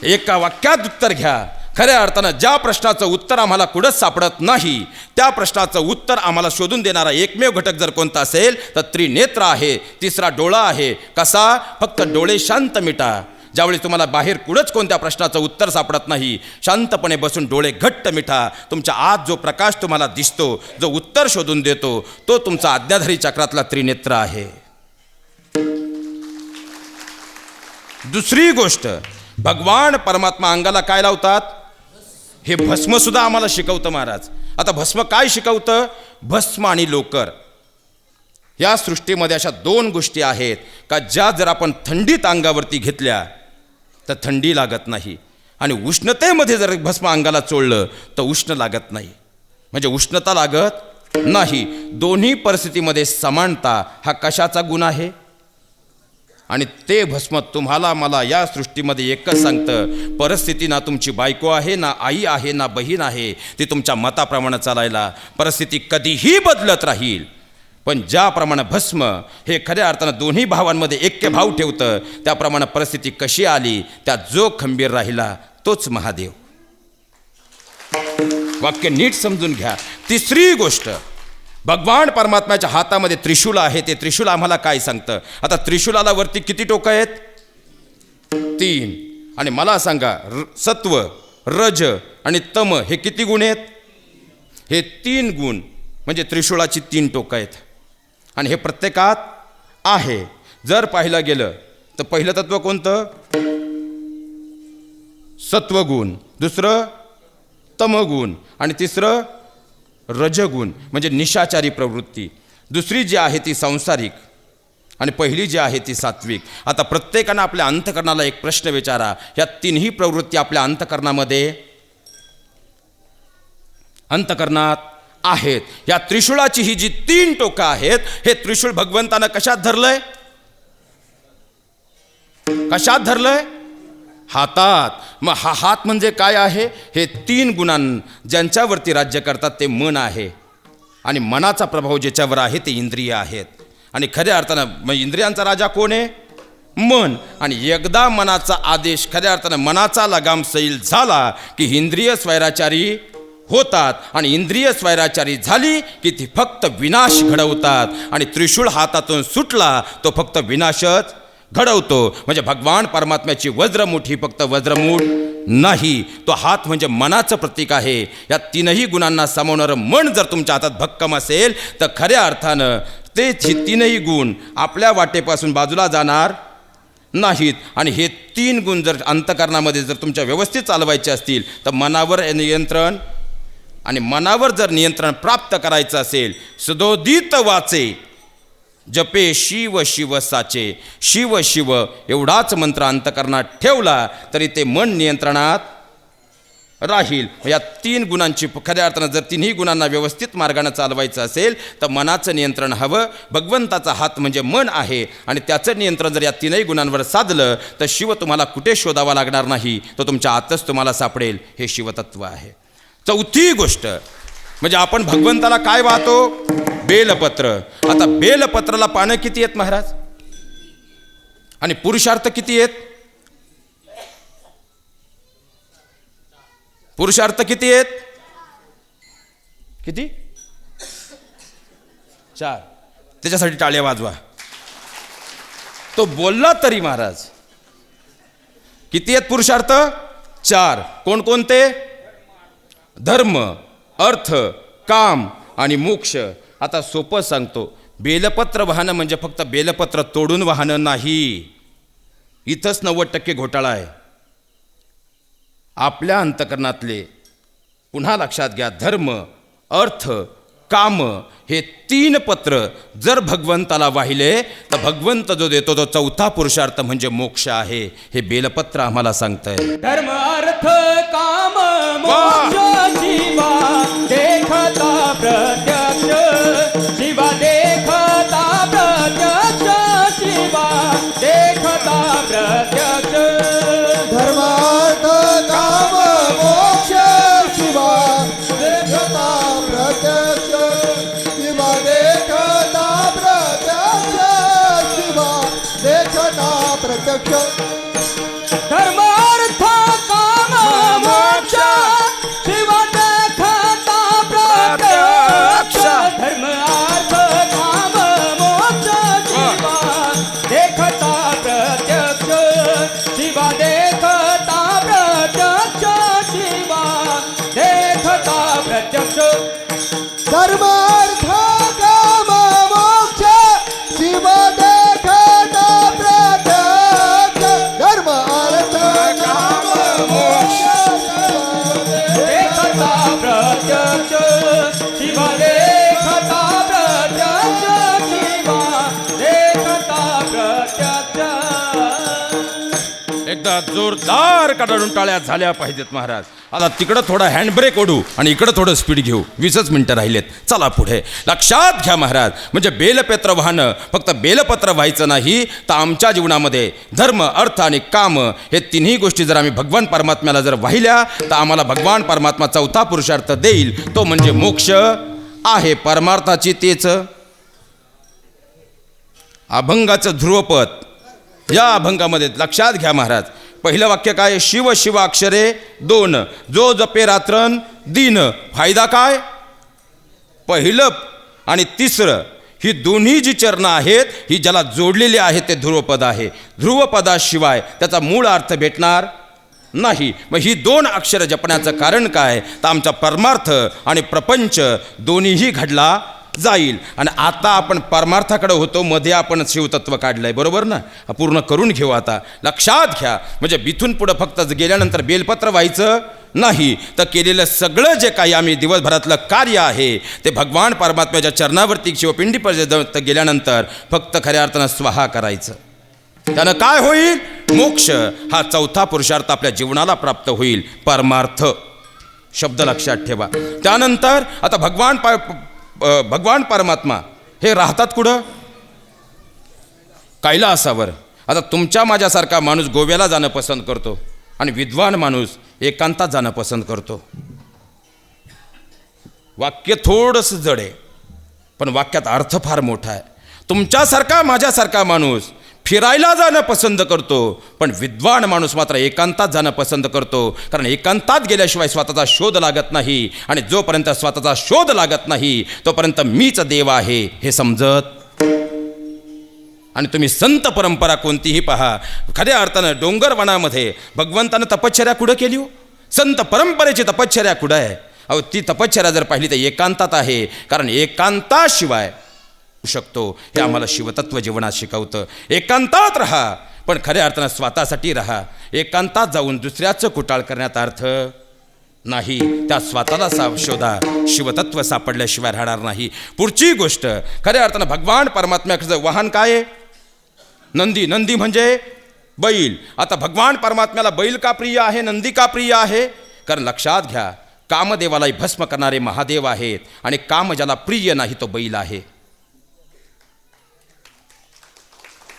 एका वाक्यात उत्तर घ्या. खऱ्या अर्थानं ज्या प्रश्नाचं उत्तर आम्हाला कुठंच सापडत नाही, त्या प्रश्नाचं उत्तर आम्हाला शोधून देणारा एकमेव घटक जर कोणता असेल तर त्रिनेत्र आहे. तिसरा डोळा आहे. कसा? फक्त डोळे शांत मिटा. ज्यावेळी तुम्हाला बाहेर कुठंच कोणत्या प्रश्नाचं उत्तर सापडत नाही, शांतपणे बसून डोळे घट्ट मिठा. तुमच्या आत जो प्रकाश तुम्हाला दिसतो, जो उत्तर शोधून देतो, तो तुमचा आज्ञाधारी चक्रातला त्रिनेत्र आहे. दुसरी गोष्ट, भगवान परमात्मा अंगाला काय लावतात? हे भस्म सुद्धा आम्हाला शिकवतं महाराज. आता भस्म काय शिकवतं? भस्म आणि लोकर. या सृष्टीमध्ये अशा 2 गोष्टी आहेत का ज्या जर आपण थंडीत अंगावरती घेतल्या तर थंडी लागत नाही, आणि उष्णतेमध्ये जर भस्म अंगाला चोळलं तर उष्ण लागत नाही, म्हणजे उष्णता लागत नाही. दोन्ही परिस्थितीमध्ये समानता हा कशाचा गुण आहे? आणि ते भस्म तुम्हाला मला या सृष्टीमध्ये एकच सांगतं, परिस्थिती ना तुमची बायको आहे, ना आई आहे, ना बहीण आहे, ती तुमच्या मताप्रमाणे चालायला. परिस्थिती कधीही बदलत राहील, पण ज्याप्रमाणे भस्म हे खऱ्या अर्थानं दोन्ही भावांमध्ये ऐक्य भाव ठेवतं, त्याप्रमाणे परिस्थिती कशी आली त्यात जो खंबीर राहिला तोच महादेव. वाक्य नीट समजून घ्या. तिसरी गोष्ट, भगवान परमात्म्याच्या हातामध्ये त्रिशूल आहे. ते त्रिशूल आम्हाला काय सांगतं? आता त्रिशूलाला वरती किती टोकं आहेत? 3. आणि मला सांगा, सत्व, रज आणि तम हे किती गुण आहेत? हे 3 गुण म्हणजे त्रिशूळाची 3 टोकं आहेत. आणि हे प्रत्येकात आहे. जर पाहिलं गेलं तर पहिलं तत्व कोणतं? सत्वगुण, दुसरं तमगुण आणि तिसरं रजगुण म्हणजे निशाचारी प्रवृत्ती, दुसरी जी आहे ती सांसारिक आणि पहिली जी आहे ती सात्विक. आता प्रत्येकानं आपल्या अंतःकरणाला एक प्रश्न विचारा, ह्या तिन्ही प्रवृत्ती आपल्या अंतःकरणात आहेत. या त्रिशूळाची ही जी 3 टोकं आहेत, हे त्रिशूळ भगवंतानं कशात धरलंय? कशात धरलंय? हातात. मग हा हात म्हणजे काय आहे? हे 3 गुणां ज्यांच्यावरती राज्य करतात ते मन आहे, आणि मनाचा प्रभाव ज्याच्यावर आहे ते इंद्रिय आहेत. आणि खऱ्या अर्थानं मग इंद्रियांचा राजा कोण आहे? मन. आणि एकदा मनाचा आदेश, खऱ्या अर्थानं मनाचा लगाम सैल झाला की इंद्रिय स्वैराचारी होतात, आणि इंद्रिय स्वैराचारी झाली की ती फक्त विनाश घडवतात. आणि त्रिशूळ हातातून सुटला तो फक्त विनाशच घडवतो. म्हणजे भगवान परमात्म्याची वज्रमुठ ही फक्त वज्रमुठ नाही, तो हात म्हणजे मनाचं प्रतीक आहे. या 3ही गुणांना सामावणारं मन जर तुमच्या हातात भक्कम असेल तर खऱ्या अर्थानं ते 3ही गुण आपल्या वाटेपासून बाजूला जाणार नाहीत. आणि हे 3 गुण जर अंतःकरणामध्ये जर तुमच्या व्यवस्थित चालवायचे असतील तर मनावर नियंत्रण, आणि मनावर जर नियंत्रण प्राप्त करायचं असेल, सदोदित वाचे जपे शिव शिव साचे, शिव शिव एवढाच मंत्र अंतःकरणात ठेवला तरी ते मन नियंत्रणात राहील. या 3 गुणांची खऱ्या अर्थानं जर 3ही गुणांना व्यवस्थित मार्गाने चालवायचं असेल तर मनाचं नियंत्रण हवं. भगवंताचा हात म्हणजे मन आहे, आणि त्याचं नियंत्रण जर या 3ही गुणांवर साधलं तर शिव तुम्हाला कुठे शोधावा लागणार नाही, तो तुमच्या आतच तुम्हाला सापडेल. हे शिवतत्व आहे. चौथी गोष्ट म्हणजे आपण भगवंताला काय वाहतो? बेलपत्र. आता बेलपत्राला पानं किती आहेत महाराज? आणि पुरुषार्थ किती आहेत? पुरुषार्थ किती आहेत? किती? 4. त्याच्यासाठी टाळ्या वाजवा. तो बोलला तरी महाराज. किती आहेत पुरुषार्थ? 4. कोणकोणते? धर्म, अर्थ, काम आणि मोक्ष. आता सोपं सांगतो, बेलपत्र वाहनं म्हणजे फक्त बेलपत्र तोडून वाहनं नाही. इथंच 90% घोटाळा आहे आपल्या अंतःकरणातले. पुन्हा लक्षात घ्या, धर्म, अर्थ, काम हे 3 पत्र जर भगवंताला वाहिले तर भगवंत जो देतो तो 4था पुरुषार्थ म्हणजे मोक्ष आहे. हे बेलपत्र आम्हाला सांगतंय. धर्म अर्थ काम मोक्ष शिवा देखता प्रत्यक्ष, शिवा देखता प्रत्यक्ष, शिवा देखता प्रत्यक्ष. धर्मार्थ काम मोक्ष शिवा देखता प्रत्यक्ष, शिवा देखता प्रत्यक्ष, शिवा देखता प्रत्यक्ष. धर्म अर्थ काम मोक्ष शिवा देखता प्रत्यक्ष, धर्म अर्थ काम मोक्ष शिवा देखता प्रत्यक्ष, शिवा देखता प्रत्यक्ष, शिवा देखता प्रत्यक्ष. धर्मार्थ काम मोक्ष शिव देखता प्रत्यक्ष, धर्म अर्थ काम मोक्ष देखता प्रत्यक्ष, शिवा देखता प्रत्यक्ष, शिवा देखता प्रत्यक्ष. एकदा जोरदार काढून टाळ्या झाल्या पाहिजेत महाराज. आता तिकडं थोडा हँडब्रेक ओढू आणि इकडं थोडं स्पीड घेऊ. 20च मिनटं राहिलेत, चला पुढे. लक्षात घ्या महाराज, म्हणजे बेलपत्र वाहनं फक्त बेलपत्र व्हायचं नाही तर आमच्या जीवनामध्ये धर्म, अर्थ आणि काम हे 3ही गोष्टी जर आम्ही भगवान परमात्म्याला जर वाहिल्या तर आम्हाला भगवान परमात्मा 4था पुरुषार्थ देईल, तो म्हणजे मोक्ष आहे. परमार्थाची तेच अभंगाचं ध्रुवपद. या अभंगामध्ये लक्षात घ्या महाराज, पहिलं वाक्य काय? शिव शिव अक्षरे 2, जो जपे रात्रन दिन. फायदा काय? पहिलं आणि तिसरं ही दोन्ही जी चरणं आहेत ही ज्याला जोडलेली आहेत ते ध्रुवपद आहे. ध्रुवपदाशिवाय त्याचा मूळ अर्थ भेटणार नाही. मग ही 2 अक्षरं जपण्याचं कारण काय? तर आमचा परमार्थ आणि प्रपंच दोन्हीही घडला जाईल. आणि आता आपण परमार्थाकडे होतो, मध्ये आपण शिवतत्व काढलंय, बरोबर ना? पूर्ण करून घेऊ. आता लक्षात घ्या, म्हणजे इथून पुढं फक्त गेल्यानंतर बेलपत्र व्हायचं नाही, तर केलेलं सगळं जे काही आम्ही दिवसभरातलं कार्य आहे ते भगवान परमात्म्याच्या चरणावरती शिवपिंडीपर्यंत गेल्यानंतर फक्त खऱ्या अर्थानं स्वहा करायचं. त्यानं काय होईल? मोक्ष हा चौथा पुरुषार्थ आपल्या जीवनाला प्राप्त होईल. परमार्थ शब्द लक्षात ठेवा. त्यानंतर आता भगवान परमात्मा हे राहतात कुठं? कैलासावर. आता तुमच्या माझ्यासारखा माणूस गोव्याला जाणं पसंत करतो आणि विद्वान माणूस एकांतात जाणं पसंत करतो. वाक्य थोडंसं जड आहे पण वाक्यात अर्थ फार मोठा आहे. तुमच्यासारखा माझ्यासारखा माणूस फिरायला जाणं पसंत करतो पण विद्वान माणूस मात्र एकांतात जाणं पसंत करतो. कारण एकांतात गेल्याशिवाय स्वतःचा शोध लागत नाही आणि जोपर्यंत स्वतःचा शोध लागत नाही तोपर्यंत मीच देव आहे हे समजत. आणि तुम्ही संत परंपरा कोणतीही पहा, खऱ्या अर्थानं डोंगरवनामध्ये भगवंतानं तपश्चर्या कुठं केली हो? संत परंपरेची तपश्चर्या कुठं आहे? अहो ती तपश्चर्या जर पाहिली तर एकांतात आहे. कारण एकांताशिवाय शकतो हे आम्हाला शिवतत्व जीवनात शिकवतं. एकांतात राहा पण खऱ्या अर्थानं स्वतःसाठी राहा. एकांतात जाऊन दुसऱ्याचं कुटाळ करण्यात अर्थ नाही. त्या स्वतःला शोधा. शिवतत्व सापडल्याशिवाय राहणार नाही. पुढची गोष्ट, खऱ्या अर्थानं भगवान परमात्म्याचं वाहन काय आहे? नंदी. नंदी म्हणजे बैल. आता भगवान परमात्म्याला बैल का प्रिय आहे? नंदी का प्रिय आहे? कारण लक्षात घ्या, कामदेवालाही भस्म करणारे महादेव आहेत आणि काम ज्याला प्रिय नाही तो बैल आहे.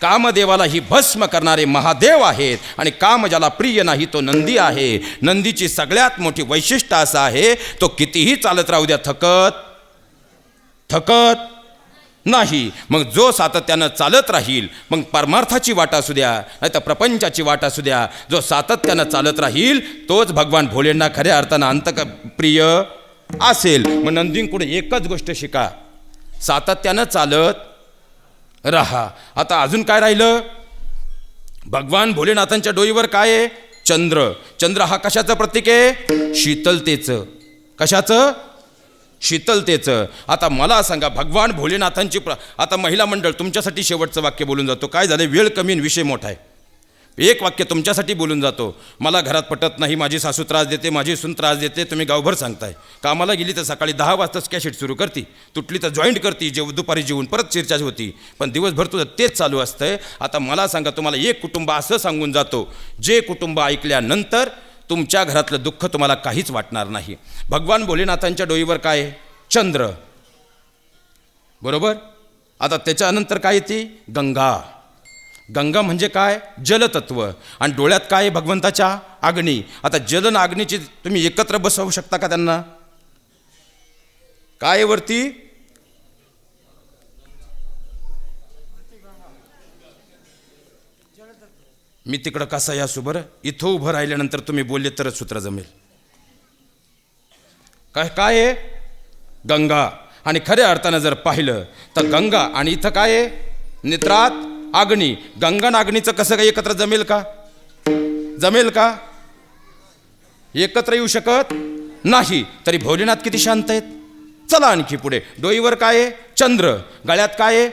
कामदेवाला ही भस्म करणारे महादेव आहेत आणि काम ज्याला प्रिय नाही तो नंदी आहे. नंदीची सगळ्यात मोठी वैशिष्ट्य असं आहे, तो कितीही चालत राहू द्या थकत नाही. मग जो सातत्यानं चालत राहील, मग परमार्थाची वाट असू द्या नाही तर प्रपंचाची वाट असू द्या, जो सातत्यानं चालत राहील तोच भगवान भोलेंना खऱ्या अर्थानं अंतप्रिय असेल. मग नंदींकडे एकच गोष्ट शिका, सातत्यानं चालत रहा. आता अजून काय राहिलं? भगवान भोलेनाथांच्या डोईवर काय आहे? चंद्र. चंद्र हा कशाचं प्रतीक आहे? शीतलतेचं. कशाचं? शीतलतेचं. आता मला सांगा, भगवान भोलेनाथांची आता महिला मंडळ, तुमच्यासाठी शेवटचं वाक्य बोलून जातो. काय झालं, वेळ कमी आणि विषय मोठा आहे. एक वाक्य तुमच्यासाठी बोलून जातो. मला घरात पटत नाही, माझी सासू त्रास देते, माझी सून त्रास देते, तुम्ही गावभर सांगताय. कामाला गेली तर सकाळी 10 वाजताच कॅसेट सुरू करती, तुटली तर जॉईंट करती, दुपारी जेवून परत चिरचाच होती, पण दिवसभर तुझं तेच चालू असतंय. आता मला सांगा, तुम्हाला एक कुटुंब असं सांगून जातो, जे कुटुंब ऐकल्यानंतर तुमच्या घरातलं दुःख तुम्हाला काहीच वाटणार नाही. भगवान भोलेनाथांच्या डोईवर काय आहे? चंद्र. बरोबर. आता त्याच्यानंतर काय येते? गंगा. गंगा म्हणजे काय? जलतत्व. आणि डोळ्यात काय आहे? भगवंताच्या अग्नी. आता जल आणि अग्नीची तुम्ही एकत्र बसवू शकता का त्यांना? काय वरती? मी तिकडं कसा या बरं, इथं उभं राहिल्यानंतर तुम्ही बोलले तरच सूत्र जमेल. काय काय आहे? गंगा. आणि खऱ्या अर्थानं जर पाहिलं तर गंगा आणि इथं काय आहे? नेत्रात अग्नी. गंगा आणि अग्नीचं कसं काय एकत्र जमेल का? जमेल का? एकत्र येऊ शकत नाही. तरी भोलेनाथ किती शांत आहेत. चला आणखी पुढे. डोईवर काय आहे? चंद्र. गळ्यात काय आहे?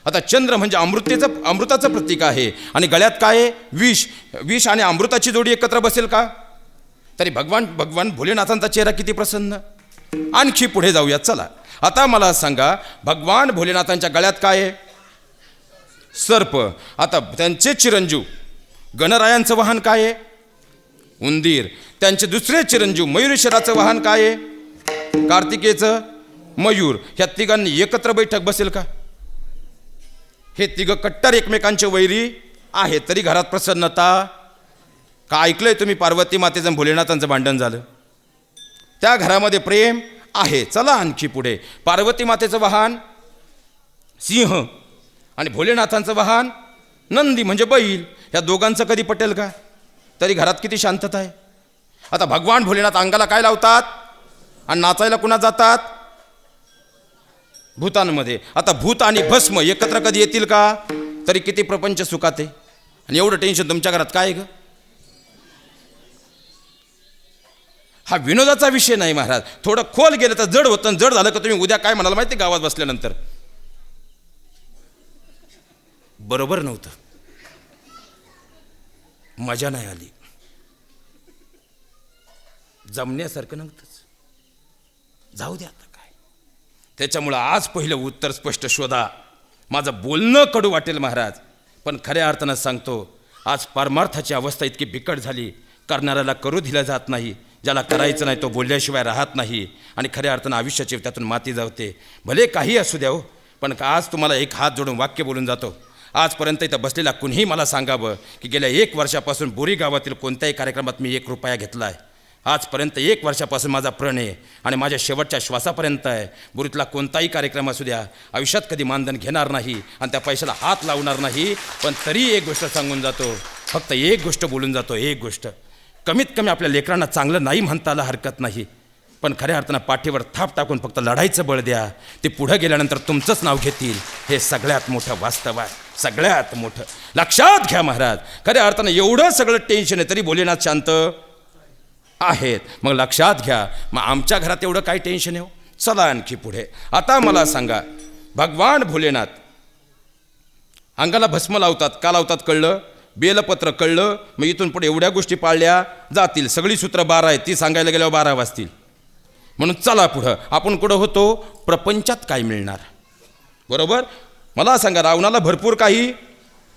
आता चंद्र म्हणजे अमृताचं प्रतीक आहे आणि गळ्यात काय आहे? विष. विष आणि अमृताची जोडी एकत्र बसेल का? तरी भगवान भोलेनाथांचा चेहरा किती प्रसन्न. आणखी पुढे जाऊया. चला आता मला सांगा, भगवान भोलेनाथांच्या गळ्यात काय आहे? सर्प. आता त्यांचे चिरंजीव गणरायांचं वाहन काय आहे? उंदीर. त्यांचे दुसरे चिरंजीव मयुरेश्वराचं वाहन काय आहे? कार्तिकेयचं मयूर. ह्या तिघांनी एकत्र बैठक बसेल का? हे तिघं कट्टर एकमेकांचे वैरी आहे, तरी घरात प्रसन्नता का? ऐकलंय तुम्ही पार्वती मातेचं भोलेनाथांचं भांडण झालं, त्या घरामध्ये प्रेम आहे. चला आणखी पुढे. पार्वती मातेचं वाहन सिंह आणि भोलेनाथांचं वाहन नंदी म्हणजे बैल. या दोघांचं कधी पटेल का? तरी घरात किती शांतता आहे. आता भगवान भोलेनाथ अंगाला काय लावतात आणि नाचायला कुणा जातात? भूतांमध्ये. आता भूत आणि भस्म एकत्र कधी येतील का? तरी किती प्रपंच सुखात आहे. आणि एवढं टेन्शन तुमच्या घरात काय आहे ग? हा विनोदाचा विषय नाही महाराज. थोडं खोल गेलं तर जड होतं. जड झालं का तुम्ही उद्या काय म्हणाल माहिती? गावात बसल्यानंतर बरोबर नव्हतं, मजा नाही आली. जमण्यासारखं नव्हतंच. जाऊ दे आता काय. त्याच्यामुळं आज पहिलं उत्तर स्पष्ट शोधा. माझं बोलणं कडू वाटेल महाराज, पण खऱ्या अर्थानं सांगतो, आज परमार्थाची अवस्था इतकी बिकट झाली, करणाऱ्याला करू दिलं जात नाही, ज्याला करायचं नाही तो बोलल्याशिवाय राहत नाही, आणि खऱ्या अर्थानं आयुष्याची त्यातून माती जावते. भले काही असू द्या हो, पण आज तुम्हाला एक हात जोडून वाक्य बोलून जातो. आजपर्यंत इथं बसलेला कुणीही मला सांगावं की गेल्या 1 वर्षापासून बोरी गावातील कोणत्याही कार्यक्रमात मी 1 रुपया घेतला आहे. आजपर्यंत 1 वर्षापासून माझा प्रण आहे आणि माझ्या शेवटच्या श्वासापर्यंत आहे. बोरीतला कोणताही कार्यक्रम असू द्या, आयुष्यात कधी मानधन घेणार नाही आणि त्या पैशाला हात लावणार नाही. पण तरी एक गोष्ट सांगून जातो, फक्त एक गोष्ट बोलून जातो, एक गोष्ट. कमीत कमी आपल्या लेकरांना चांगलं नाही म्हणता आलं हरकत नाही, पण खऱ्या अर्थानं पाठीवर थाप टाकून फक्त लढायचं बळ द्या. ते पुढं गेल्यानंतर तुमचंच नाव घेतील. हे सगळ्यात मोठं वास्तव आहे, सगळ्यात मोठं. लक्षात घ्या महाराज. खऱ्या अर्थानं एवढं सगळं टेन्शन आहे तरी भोलेनाथ शांत आहेत. मग लक्षात घ्या, मग आमच्या घरात एवढं काय टेन्शन आहे हो? चला आणखी पुढे. आता मला सांगा, भगवान भोलेनाथ अंगाला भस्म लावतात का लावतात कळलं, बेलपत्र कळलं. मग इथून पुढे एवढ्या गोष्टी पाळल्या जातील. सगळी सूत्र 12 आहेत, ती सांगायला गेल्यावर 12 वाजतील. म्हणून चला पुढं. आपण कुठं होतो, प्रपंचात काय मिळणार, बरोबर. मला सांगा, रावणाला भरपूर काही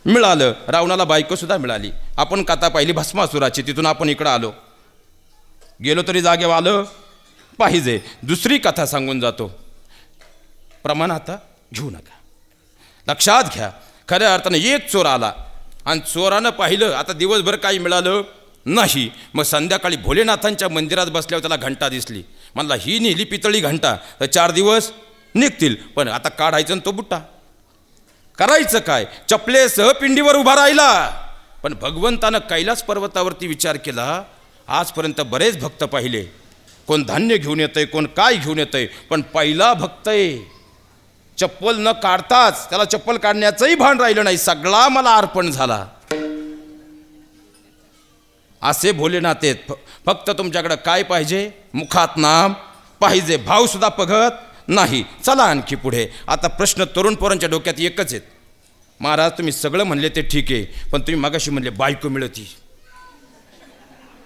मिळालं, रावणाला बायकोसुद्धा मिळाली. आपण कथा पाहिली भस्मासुराची, तिथून आपण इकडं आलो, गेलो तरी जागेवर आलं पाहिजे. दुसरी कथा सांगून जातो, प्रमाण आता घेऊ नका. लक्षात घ्या, खऱ्या अर्थानं एक चोर आला आणि चोरानं पाहिलं आता दिवसभर काही मिळालं नाही. मग संध्याकाळी भोलेनाथांच्या मंदिरात बसल्यावर त्याला घंटा दिसली. म्हणला ही नेली पितळी घंटा तर 4 दिवस निघतील, पण आता काढायचं आणि तो बुट्टा करायचं काय. चपलेसह पिंडीवर उभा राहिला. पण भगवंतानं कैलास पर्वतावरती विचार केला. आजपर्यंत बरेच भक्त पाहिले, कोण धान्य घेऊन येतंय, कोण काय घेऊन येतंय, पण पहिला भक्त आहे चप्पल न काढताच, त्याला चप्पल काढण्याचंही भान राहिलं नाही, सगळा मला अर्पण झाला. असे भोलेनाथ आहेत. फक्त तुमच्याकडं काय पाहिजे, मुखात नाम पाहिजे, भावसुद्धा बघत नाही. चला आणखी पुढे. आता प्रश्न तरुण पोरांच्या डोक्यात एकच आहेत. महाराज तुम्ही सगळं म्हणले ते ठीक आहे, पण तुम्ही मगाशी म्हणले बायको मिळती.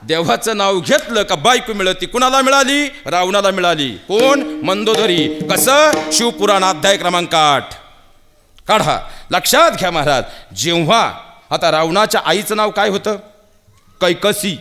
देवाचं नाव घेतलं का बायको मिळती. कुणाला मिळाली, रावणाला मिळाली. कोण, मंदोदरी. कसं, शिवपुराण अध्याय क्रमांक 8 काढा. लक्षात घ्या महाराज, जेव्हा आता रावणाच्या आईचं नाव काय होतं, कैकसी.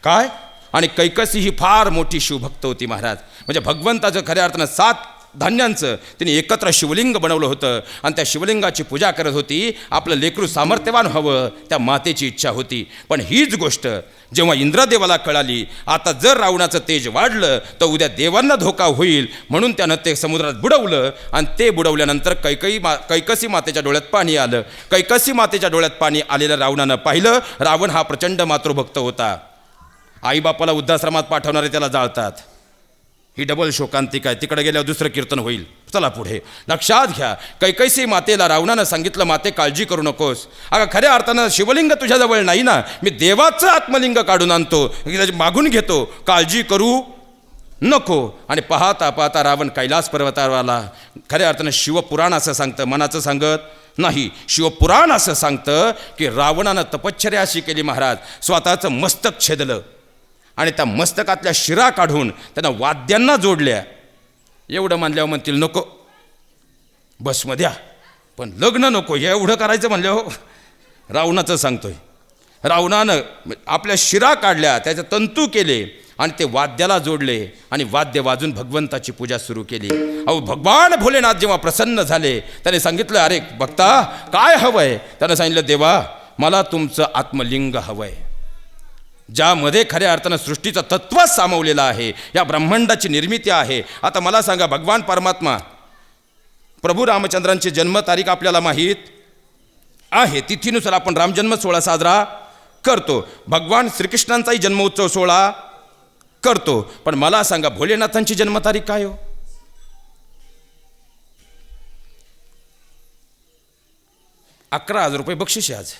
काय, आणि कैकसी ही फार मोठी शिवभक्त होती महाराज. म्हणजे भगवंताचं खऱ्या अर्थानं 7 धान्यांचं तिने एकत्र शिवलिंग बनवलं होतं आणि त्या शिवलिंगाची पूजा करत होती. आपलं लेकरू सामर्थ्यवान व्हावं, त्या मातेची इच्छा होती. पण हीच गोष्ट जेव्हा इंद्रदेवाला कळाली, आता जर रावणाचं तेज वाढलं तर उद्या देवांना धोका होईल, म्हणून त्यानं ते समुद्रात बुडवलं. आणि ते बुडवल्यानंतर कैकसी मातेच्या डोळ्यात पाणी आलं. कैकसी मातेच्या डोळ्यात पाणी आलेलं रावणानं पाहिलं. रावण हा प्रचंड मातृभक्त होता. आईबापाला वृद्धाश्रमात पाठवणारे त्याला जाळतात. ही डबल शोकांतिका आहे. तिकडे गेल्यावर दुसरं कीर्तन होईल. चला पुढे. लक्षात घ्या, कैकसी मातेला रावणानं सांगितलं, माते काळजी करू नकोस. अगं खऱ्या अर्थानं शिवलिंग तुझ्याजवळ नाही ना, मी देवाचं आत्मलिंग काढून आणतो, मागून घेतो, काळजी करू नको. आणि पाहता पाहता रावण कैलास पर्वतावर आला. खऱ्या अर्थानं शिवपुराण असं सांगतं, मनाचं सांगत नाही. शिवपुराण असं सांगतं की रावणानं तपश्चर्या अशी केली महाराज, स्वतःचं मस्तक छेदलं आणि त्या मस्तकातल्या शिरा काढून त्यांना वाद्यांना जोडल्या. एवढं म्हणल्यावर म्हणतील नको भस्म द्या, पण लग्न नको, एवढं करायचं म्हणल्यावर रावणाचं सांगतोय. रावणानं आपल्या शिरा काढल्या, त्याचे तंतू केले आणि ते वाद्याला जोडले आणि वाद्य वाजून भगवंताची पूजा सुरू केली. अहो भगवान भोलेनाथ जेव्हा प्रसन्न झाले, त्याने सांगितलं, अरे भक्ता काय हवंय. त्यानं सांगितलं, देवा मला तुमचं आत्मलिंग हवंय, ज्यामध्ये खऱ्या अर्थानं सृष्टीचं तत्वच सामावलेलं आहे, या ब्रह्मांडाची निर्मिती आहे. आता मला सांगा, भगवान परमात्मा प्रभू रामचंद्रांची जन्मतारीख आपल्याला माहीत आहे. तिथीनुसार आपण रामजन्म सोहळा साजरा करतो. भगवान श्रीकृष्णांचाही जन्मोत्सव सोहळा करतो. पण मला सांगा, भोलेनाथांची जन्मतारीख काय हो? ₹11,000 बक्षीस आहे आज.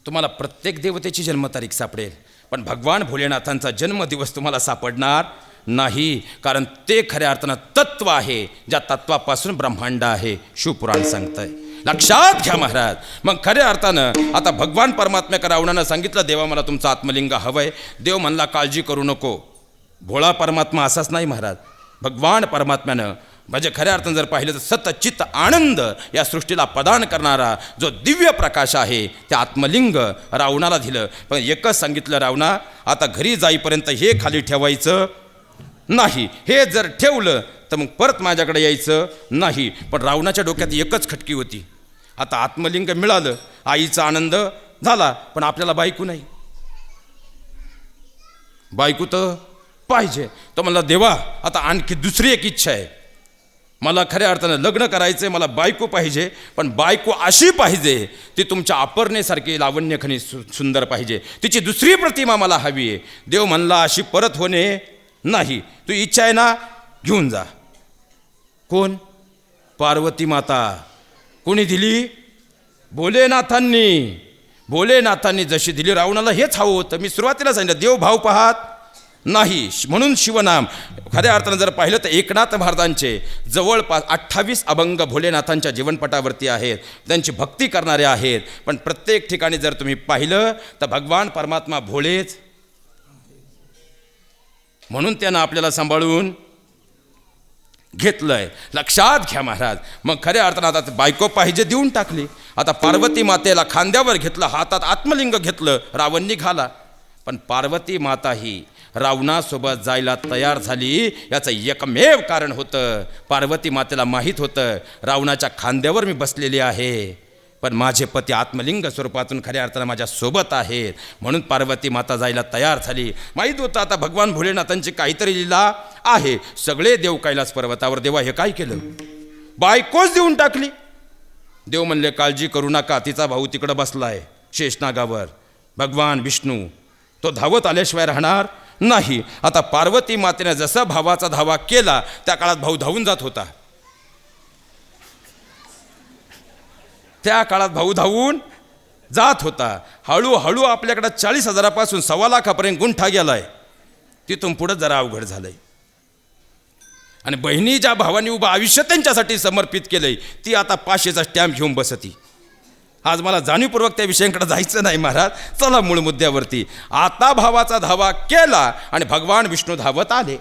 तुम्हाला प्रत्येक देवतेची जन्मतारीख सापडेल, पण भगवान भोलेनाथांचा जन्मदिवस तुम्हाला सापडणार नाही, कारण ते खऱ्या अर्थानं तत्व आहे, ज्या तत्वापासून ब्रह्मांड आहे. शिवपुराण सांगतंय. लक्षात घ्या महाराज. मग खऱ्या अर्थानं आता भगवान परमात्म्याकडे रावणानं सांगितलं, देवा मला तुमचं आत्मलिंग हवंय. देव म्हणला काळजी करू नको. भोळा परमात्मा असाच नाही महाराज. भगवान परमात्म्यानं म्हणजे खऱ्या अर्थानं जर पाहिलं तर सतचित्त आनंद या सृष्टीला प्रदान करणारा जो दिव्य प्रकाश आहे ते आत्मलिंग रावणाला दिलं. पण एकच सांगितलं, रावणा आता घरी जाईपर्यंत हे खाली ठेवायचं नाही. हे जर ठेवलं तर मग परत माझ्याकडे यायचं नाही. पण रावणाच्या डोक्यात एकच खटकी होती, आता आत्मलिंग मिळालं, आईचा आनंद झाला, पण आपल्याला बायको नाही. बायको तर पाहिजे. तो म्हणला, देवा आता आणखी दुसरी एक इच्छा आहे. मला खऱ्या अर्थानं लग्न करायचं, मला बायको पाहिजे, पण बायको अशी पाहिजे ती तुमच्या अपर्णेसारखी लावण्यखनी सुंदर पाहिजे. तिची दुसरी प्रतिमा मला हवी आहे. देव म्हणला, अशी परत होणे नाही. तू इच्छा आहे ना, घेऊन जा. कोण? पार्वती माता. कोणी दिली? भोलेनाथांनी. भोलेनाथांनी जशी दिली रावणाला हेच हवं होतं. मी सुरुवातीला सांगितलं, देव भाव पाहात नाही, म्हणून शिवनाम. खऱ्या अर्थानं जर पाहिलं तर एकनाथ महाराजांचे जवळपास 28 अभंग भोलेनाथांच्या जीवनपटावरती आहेत, त्यांची भक्ती करणारे आहेत. पण प्रत्येक ठिकाणी जर तुम्ही पाहिलं तर भगवान परमात्मा भोळेच, म्हणून त्यानं आपल्याला सांभाळून घेतलंय. लक्षात घ्या महाराज. मग खऱ्या अर्थानं आता बायको पाहिजे, देऊन टाकली. आता पार्वती मातेला खांद्यावर घेतलं, हातात आत्मलिंग घेतलं, रावण निघाला. पण पार्वती माता ही रावणासोबत जायला तयार झाली याचं एकमेव कारण होतं, पार्वती मातेला माहीत होतं रावणाच्या खांद्यावर मी बसलेली आहे, पण माझे पती आत्मलिंग स्वरूपातून खऱ्या अर्थानं माझ्या सोबत आहेत, म्हणून पार्वती माता जायला तयार झाली. माहीत होतं आता भगवान भोलेनाथांची काहीतरी लीला आहे. सगळे देव कैलास पर्वतावर. देवा हे काय केलं? बायकोच देऊन टाकली. देव म्हणले, काळजी करू नका, तिचा भाऊ तिकडं बसलाय शेषनागावर, भगवान विष्णू, तो धावत आल्याशिवाय राहणार नाही. आता पार्वती मातेने जसा भावाचा धावा केला त्या काळात भाऊ धावून जात होता. त्या काळात भाऊ धावून जात होता. हळूहळू आपल्याकडे 40,000पासून 1,00,000पर्यंत गुंठा गेलाय. तिथून पुढं जरा अवघड झालंय. आणि बहिणी ज्या भावानी उभं आयुष्य त्यांच्यासाठी समर्पित केलंय ती आता 500चा स्टॅम्प घेऊन बसती. आज मला जाणीवपूर्वक त्या विषयांकडे जायचं नाही महाराज. चला मूळ मुद्द्यावरती. आता भावाचा धावा केला आणि भगवान विष्णू धावत आले.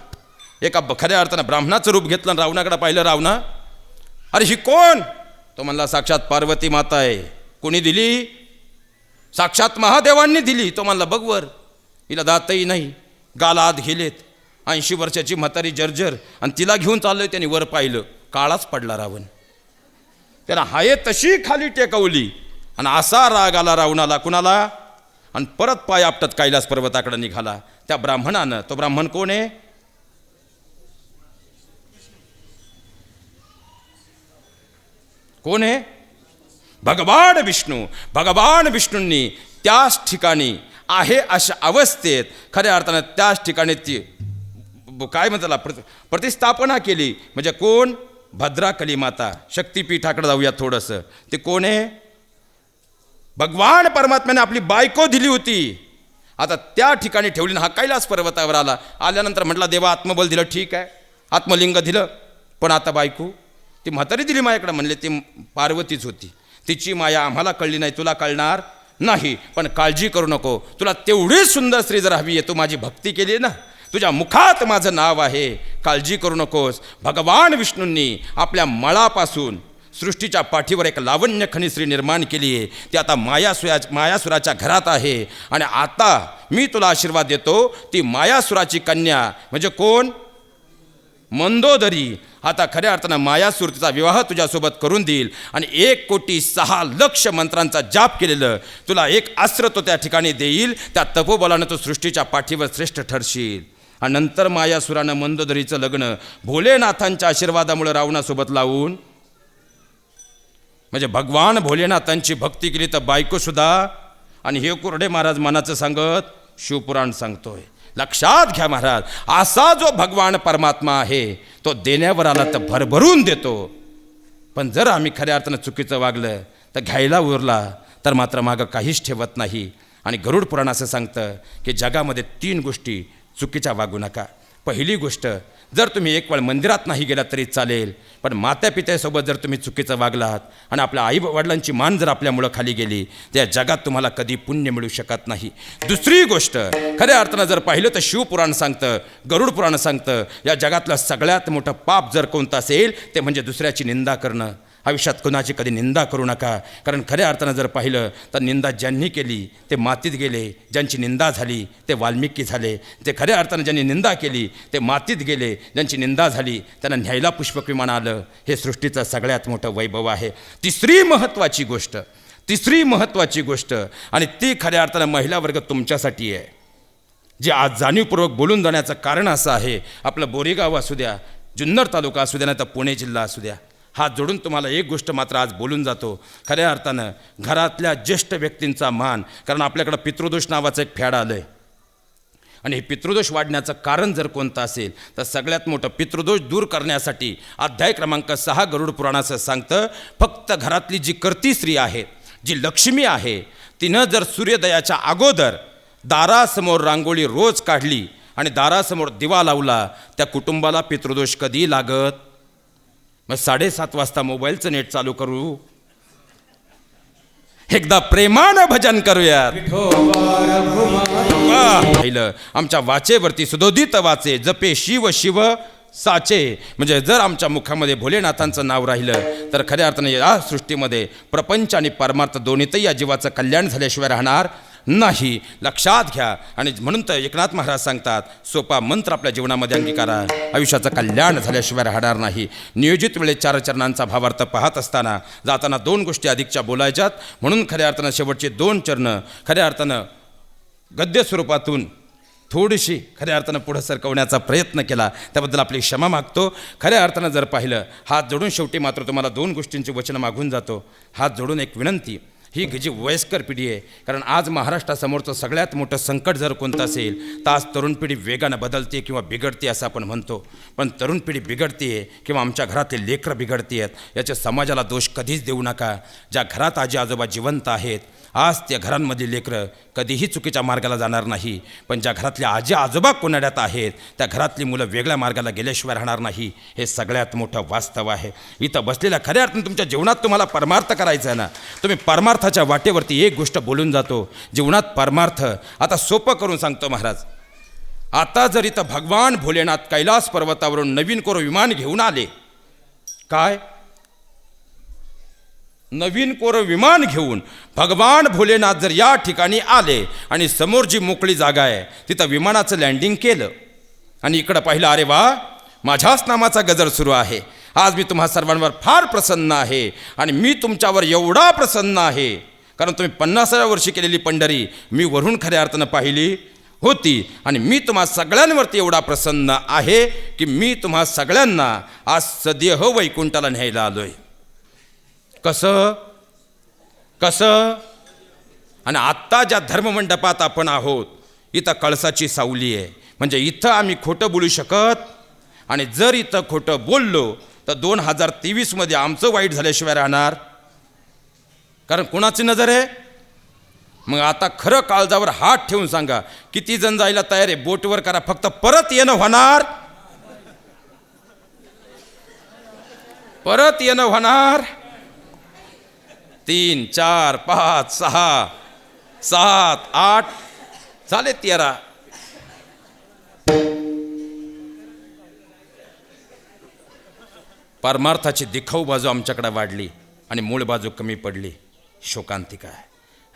एका खऱ्या अर्थानं ब्राह्मणाचं रूप घेतलं आणि रावणाकडे पाहिलं. रावणा, अरे ही कोण? तो म्हणला, साक्षात पार्वती माता आहे. कोणी दिली? साक्षात महादेवांनी दिली. तो म्हणला, बघ वर, हिला दातही नाही, गाला आत गेलेत, 80 वर्षाची म्हातारी जर्जर, आणि तिला घेऊन चाललोय. त्यांनी वर पाहिलं, काळाच पडला रावण. त्याला हाये तशी खाली टेकवली आणि असा राग आला रावणाला. कुणाला? आणि परत पाय आपटत कैलास पर्वताकडे निघाला. त्या ब्राह्मणानं, तो ब्राह्मण कोण आहे? कोण आहे? भगवान विष्णू. भगवान विष्णूंनी त्याच ठिकाणी आहे अशा अवस्थेत खऱ्या अर्थानं त्याच ठिकाणी ती काय म्हणतात प्रतिस्थापना केली. म्हणजे कोण? भद्राकली माता. शक्तिपीठाकडे जाऊया थोडंसं. ते कोण आहे? भगवान परमात्म्याने आपली बायको दिली होती, आता त्या ठिकाणी ठेवली. हा कैलास पर्वतावर आला. आल्यानंतर म्हटला, देवा आत्मबल दिलं, ठीक आहे, आत्मलिंग दिलं, पण आता बायको ती म्हातारी दिली माझ्याकडे. म्हणले ती पार्वतीच होती. तिची माया आम्हाला कळली नाही, तुला कळणार नाही. पण काळजी करू नको, तुला तेवढी सुंदर स्त्री जर हवी आहे, तू माझी भक्ती केली ना, तुझ्या मुखात माझं नाव आहे, काळजी करू नकोस. भगवान विष्णूंनी आपल्या मळापासून सृष्टीच्या पाठीवर एक लावण्यखनी स्त्री निर्माण केली आहे. ती आता मायासुराच्या घरात आहे. आणि आता मी तुला आशीर्वाद देतो, ती मायासुराची कन्या म्हणजे कोण? मंदोदरी. आता खऱ्या अर्थानं मायासूर तिचा विवाह तुझ्यासोबत करून देईल आणि 1,06,00,000 मंत्रांचा जाप केलेलं तुला एक अस्त्र तो त्या ठिकाणी देईल. त्या तपोबलानं तो सृष्टीच्या पाठीवर श्रेष्ठ ठरशील. आणि नंतर मायासुरानं मंदोदरीचं लग्न भोलेनाथांच्या आशीर्वादामुळे रावणासोबत लावून, म्हणजे भगवान भोलेनाथांची भक्ती केली तर बायकोसुद्धा. आणि हे कुरडे महाराज मनाचं सांगत शिवपुराण सांगतोय. लक्षात घ्या महाराज, असा जो भगवान परमात्मा आहे तो देण्यावर आला तर भरभरून देतो. पण जर आम्ही खऱ्या अर्थानं चुकीचं वागलं तर घ्यायला उरला तर मात्र मागं काहीच ठेवत नाही. आणि गरुड पुराण असं सांगतं की जगामध्ये 3 गोष्टी चुकीच्या वागू नका. पहिली गोष्ट, जर तुम्ही एक वेळ मंदिरात नाही गेलात तरी चालेल, पण माता पित्यासोबत जर तुम्ही चुकीचं वागलात आणि आपल्या आई वडिलांची मान जर आपल्यामुळं खाली गेली, त्या जगात तुम्हाला कधी पुण्य मिळू शकत नाही. दुसरी गोष्ट, खऱ्या अर्थानं जर पाहिलं तर शिवपुराण सांगतं, गरुड पुराण सांगतं, या जगातलं सगळ्यात मोठं पाप जर कोणतं असेल ते म्हणजे दुसऱ्याची निंदा करणं. आयुष्यात कुणाची कधी निंदा करू नका, कारण खऱ्या अर्थानं जर पाहिलं तर निंदा ज्यांनी केली ते मातीत गेले, ज्यांची निंदा झाली ते वाल्मिकी झाले. ते खऱ्या अर्थानं ज्यांनी निंदा केली ते मातीत गेले, ज्यांची निंदा झाली त्यांना न्यायला पुष्पक विमान आलं. हे सृष्टीचं सगळ्यात मोठं वैभव आहे. तिसरी महत्त्वाची गोष्ट, आणि ती खऱ्या अर्थानं महिला वर्ग तुमच्यासाठी आहे, जे आज जाणीवपूर्वक बोलून जाण्याचं कारण असं आहे. आपलं बोरीगाव असू द्या, जुन्नर तालुका असू द्या, नाही तर पुणे जिल्हा असू द्या, हात जोडून तुम्हाला एक गोष्ट मात्र आज बोलून जातो. खऱ्या अर्थानं घरातल्या ज्येष्ठ व्यक्तींचा मान, कारण आपल्याकडं पितृदोष नावाचं एक फॅड आलं आहे, आणि हे पितृदोष वाढण्याचं कारण जर कोणतं असेल तर सगळ्यात मोठं पितृदोष दूर करण्यासाठी अध्याय क्रमांक 6 गरुड पुराणाचं सांगतं, फक्त घरातली जी कर्ती स्त्री आहे, जी लक्ष्मी आहे, तिनं जर सूर्योदयाच्या अगोदर दारासमोर रांगोळी रोज काढली आणि दारासमोर दिवा लावला, त्या कुटुंबाला पितृदोष कधी लागत. मग 7:30 वाजता मोबाईलचं नेट चालू करू, एकदा प्रेमानं भजन करूयात. पाहिलं आमच्या वाचेवरती सुधोदित वाचे, जपे शिव शिव साचे. म्हणजे जर आमच्या मुखामध्ये भोलेनाथांचं नाव राहिलं तर खऱ्या अर्थाने या सृष्टीमध्ये प्रपंच आणि परमार्थ दोन्हीतही या जीवाचं कल्याण झाल्याशिवाय राहणार नाही. लक्षात घ्या. आणि म्हणून तर एकनाथ महाराज सांगतात, सोपा मंत्र आपल्या जीवनामध्ये अंगीकारा, आयुष्याचं कल्याण झाल्याशिवाय राहणार नाही. नियोजित वेळेत 4 चरणांचा भावार्थ पाहत असताना जाताना 2 गोष्टी अधिकच्या बोलायच्यात, म्हणून खऱ्या अर्थानं शेवटचे 2 चरणं खऱ्या अर्थानं गद्य स्वरूपातून थोडीशी खऱ्या अर्थानं पुढं सरकवण्याचा प्रयत्न केला, त्याबद्दल आपली क्षमा मागतो. खऱ्या अर्थानं जर पाहिलं, हात जोडून शेवटी मात्र तुम्हाला 2 गोष्टींची वचन मागून जातो. हात जोडून एक विनंती, ही जी वयस्कर पिढी आहे, कारण आज महाराष्ट्रासमोरचं सगळ्यात मोठं संकट जर कोणतं असेल तर आज तरुण पिढी वेगानं बदलते किंवा बिघडते असं आपण म्हणतो. पण तरुण पिढी बिघडते किंवा आमच्या घरातले लेकरं बिघडते आहेत, याच्या समाजाला दोष कधीच देऊ नका. ज्या घरात आजी आजोबा जिवंत आहेत, आज त्या घरांमधली लेकरं कधीही चुकीच्या मार्गाला जाणार नाही. पण ज्या घरातल्या आजी आजोबा कोणाड्यात आहेत, त्या घरातली मुलं वेगळ्या मार्गाला गेल्याशिवाय राहणार नाही. हे सगळ्यात मोठं वास्तव आहे. इथं बसलेल्या खऱ्या अर्थानं तुमच्या जीवनात तुम्हाला परमार्थ करायचा आहे ना, तुम्ही परमार्थाच्या वाटेवरती एक गोष्ट बोलून जातो, जीवनात परमार्थ. आता सोपं करून सांगतो महाराज, आता जर इथं भगवान भोलेनाथ कैलास पर्वतावरून नवीन कोरं विमान घेऊन आले, काय नवीन कोरं विमान घेऊन भगवान भोलेनाथ जर या ठिकाणी आले आणि समोर जी मोकळी जागा आहे तिथं विमानाचं लँडिंग केलं आणि इकडं पाहिलं, अरे वा, माझ्याच नामाचा गजर सुरू आहे, आज मी तुम्हा सर्वांवर फार प्रसन्न आहे. आणि मी तुमच्यावर एवढा प्रसन्न आहे कारण तुम्ही 50व्या वर्षी केलेली पंढरी मी वरून खऱ्या अर्थानं पाहिली होती. आणि मी तुम्हा सगळ्यांवरती एवढा प्रसन्न आहे की मी तुम्हा सगळ्यांना आज सदेह वैकुंठाला न्यायला आलोय. कसं कसं? आणि आत्ता ज्या धर्ममंडपात आपण आहोत, इथं कळसाची सावली आहे, म्हणजे इथं आम्ही खोटं बोलू शकत. आणि जर इथं खोटं बोललो तर 2023 आमचं वाईट झाल्याशिवाय राहणार, कारण कोणाची नजर आहे. मग आता खरं काळजावर हात ठेवून सांगा, किती जण जायला तयार आहे? बोटवर करा, फक्त परत येणं होणार, परत येणं होणार. 3 4 5 6 7 8 झाले 13. परमार्थाची दिखाऊ बाजू आमच्याकडे वाढली आणि मूळ बाजू कमी पडली. शोकांतिका आहे,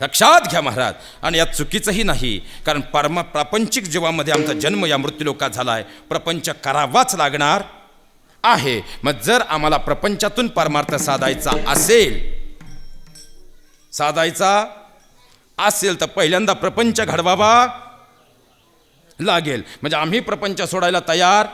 लक्षात घ्या महाराज. आणि यात चुकीचंही नाही, कारण प्रापंचिक जीवामध्ये आमचा जन्म या मृत्यूलोकात झाला आहे, प्रपंच करावाच लागणार आहे. मग जर आम्हाला प्रपंचातून परमार्थ साधायचा असेल तर पहिल्यांदा प्रपंच घडवावा लागेल. म्हणजे आम्ही प्रपंच सोडायला तयार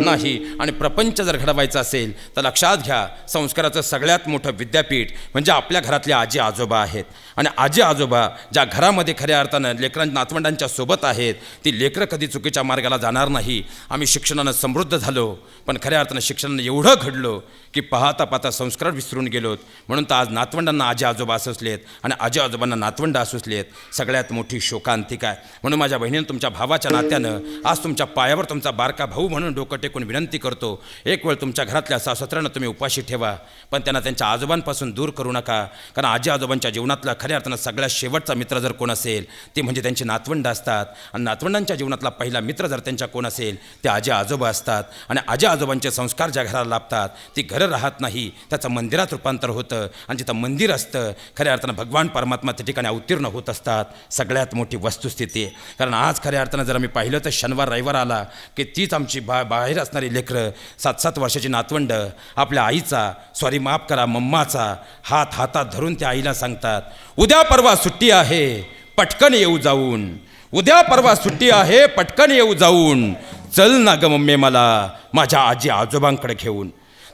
नाही. आणि प्रपंच जर घडवायचा असेल तर लक्षात घ्या, संस्काराचं सगळ्यात मोठं विद्यापीठ म्हणजे आपल्या घरातले आजी आजोबा आहेत. आणि आजी आजोबा ज्या घरामध्ये खऱ्या अर्थानं नातवंडांच्या सोबत आहेत, ती लेकरं कधी चुकीच्या मार्गाला जाणार नाही. आम्ही शिक्षणानं समृद्ध झालो, पण खऱ्या अर्थानं शिक्षणानं एवढं घडलो की पाहता पाहता संस्कार विसरून गेलोत. म्हणून तर आज नातवंडांना आजी आजोबा असुसलेत आणि आजी आजोबांना नातवंड असुसलेत. सगळ्यात मोठी शोकांतिका आहे. म्हणून माझ्या बहिणीनं तुमच्या भावाच्या नात्यानं आज तुमच्या पायावर तुमचा बारका भाऊ म्हणून डोकं टेकून विनंती करतो, एक वेळ तुमच्या घरातल्या सासऱ्यांना तुम्ही उपाशी ठेवा, पण त्यांना त्यांच्या आजोबांपासून दूर करू नका. कारण आजी आजोबांच्या जीवनातला खऱ्या अर्थानं सगळ्यात शेवटचा मित्र जर कोण असेल ते म्हणजे त्यांची नातवंड असतात. आणि नातवंडांच्या जीवनातला पहिला मित्र जर त्यांच्या कोण असेल ते आजी आजोबा असतात. आणि आजी आजोबांचे संस्कार ज्या घराला लाभतात ती घरं राहत नाही, त्याचं मंदिरात रूपांतर होतं. आणि जिथं मंदिर असतं खऱ्या अर्थानं भगवान परमात्मा त्या ठिकाणी अवतीर्ण होत असतात. सगळ्यात मोठी वस्तुस्थिती आहे. कारण आज खऱ्या अर्थानं जर आम्ही पाहिलं तर शनिवार रविवार आला की तीच आमची बाहेर असणारी लेकरं 7-7 वर्षाची नातवंड आपल्या आईचा माफ करा मम्माचा हातात धरून त्या आईला सांगतात, उद्या परवा सुट्टी आहे पटकन येऊ जाऊन, उद्या परवा सुट्टी आहे पटकन येऊ जाऊन, चल ना ग मम्मी मला माझ्या आजी आजोबांकडे घेऊन.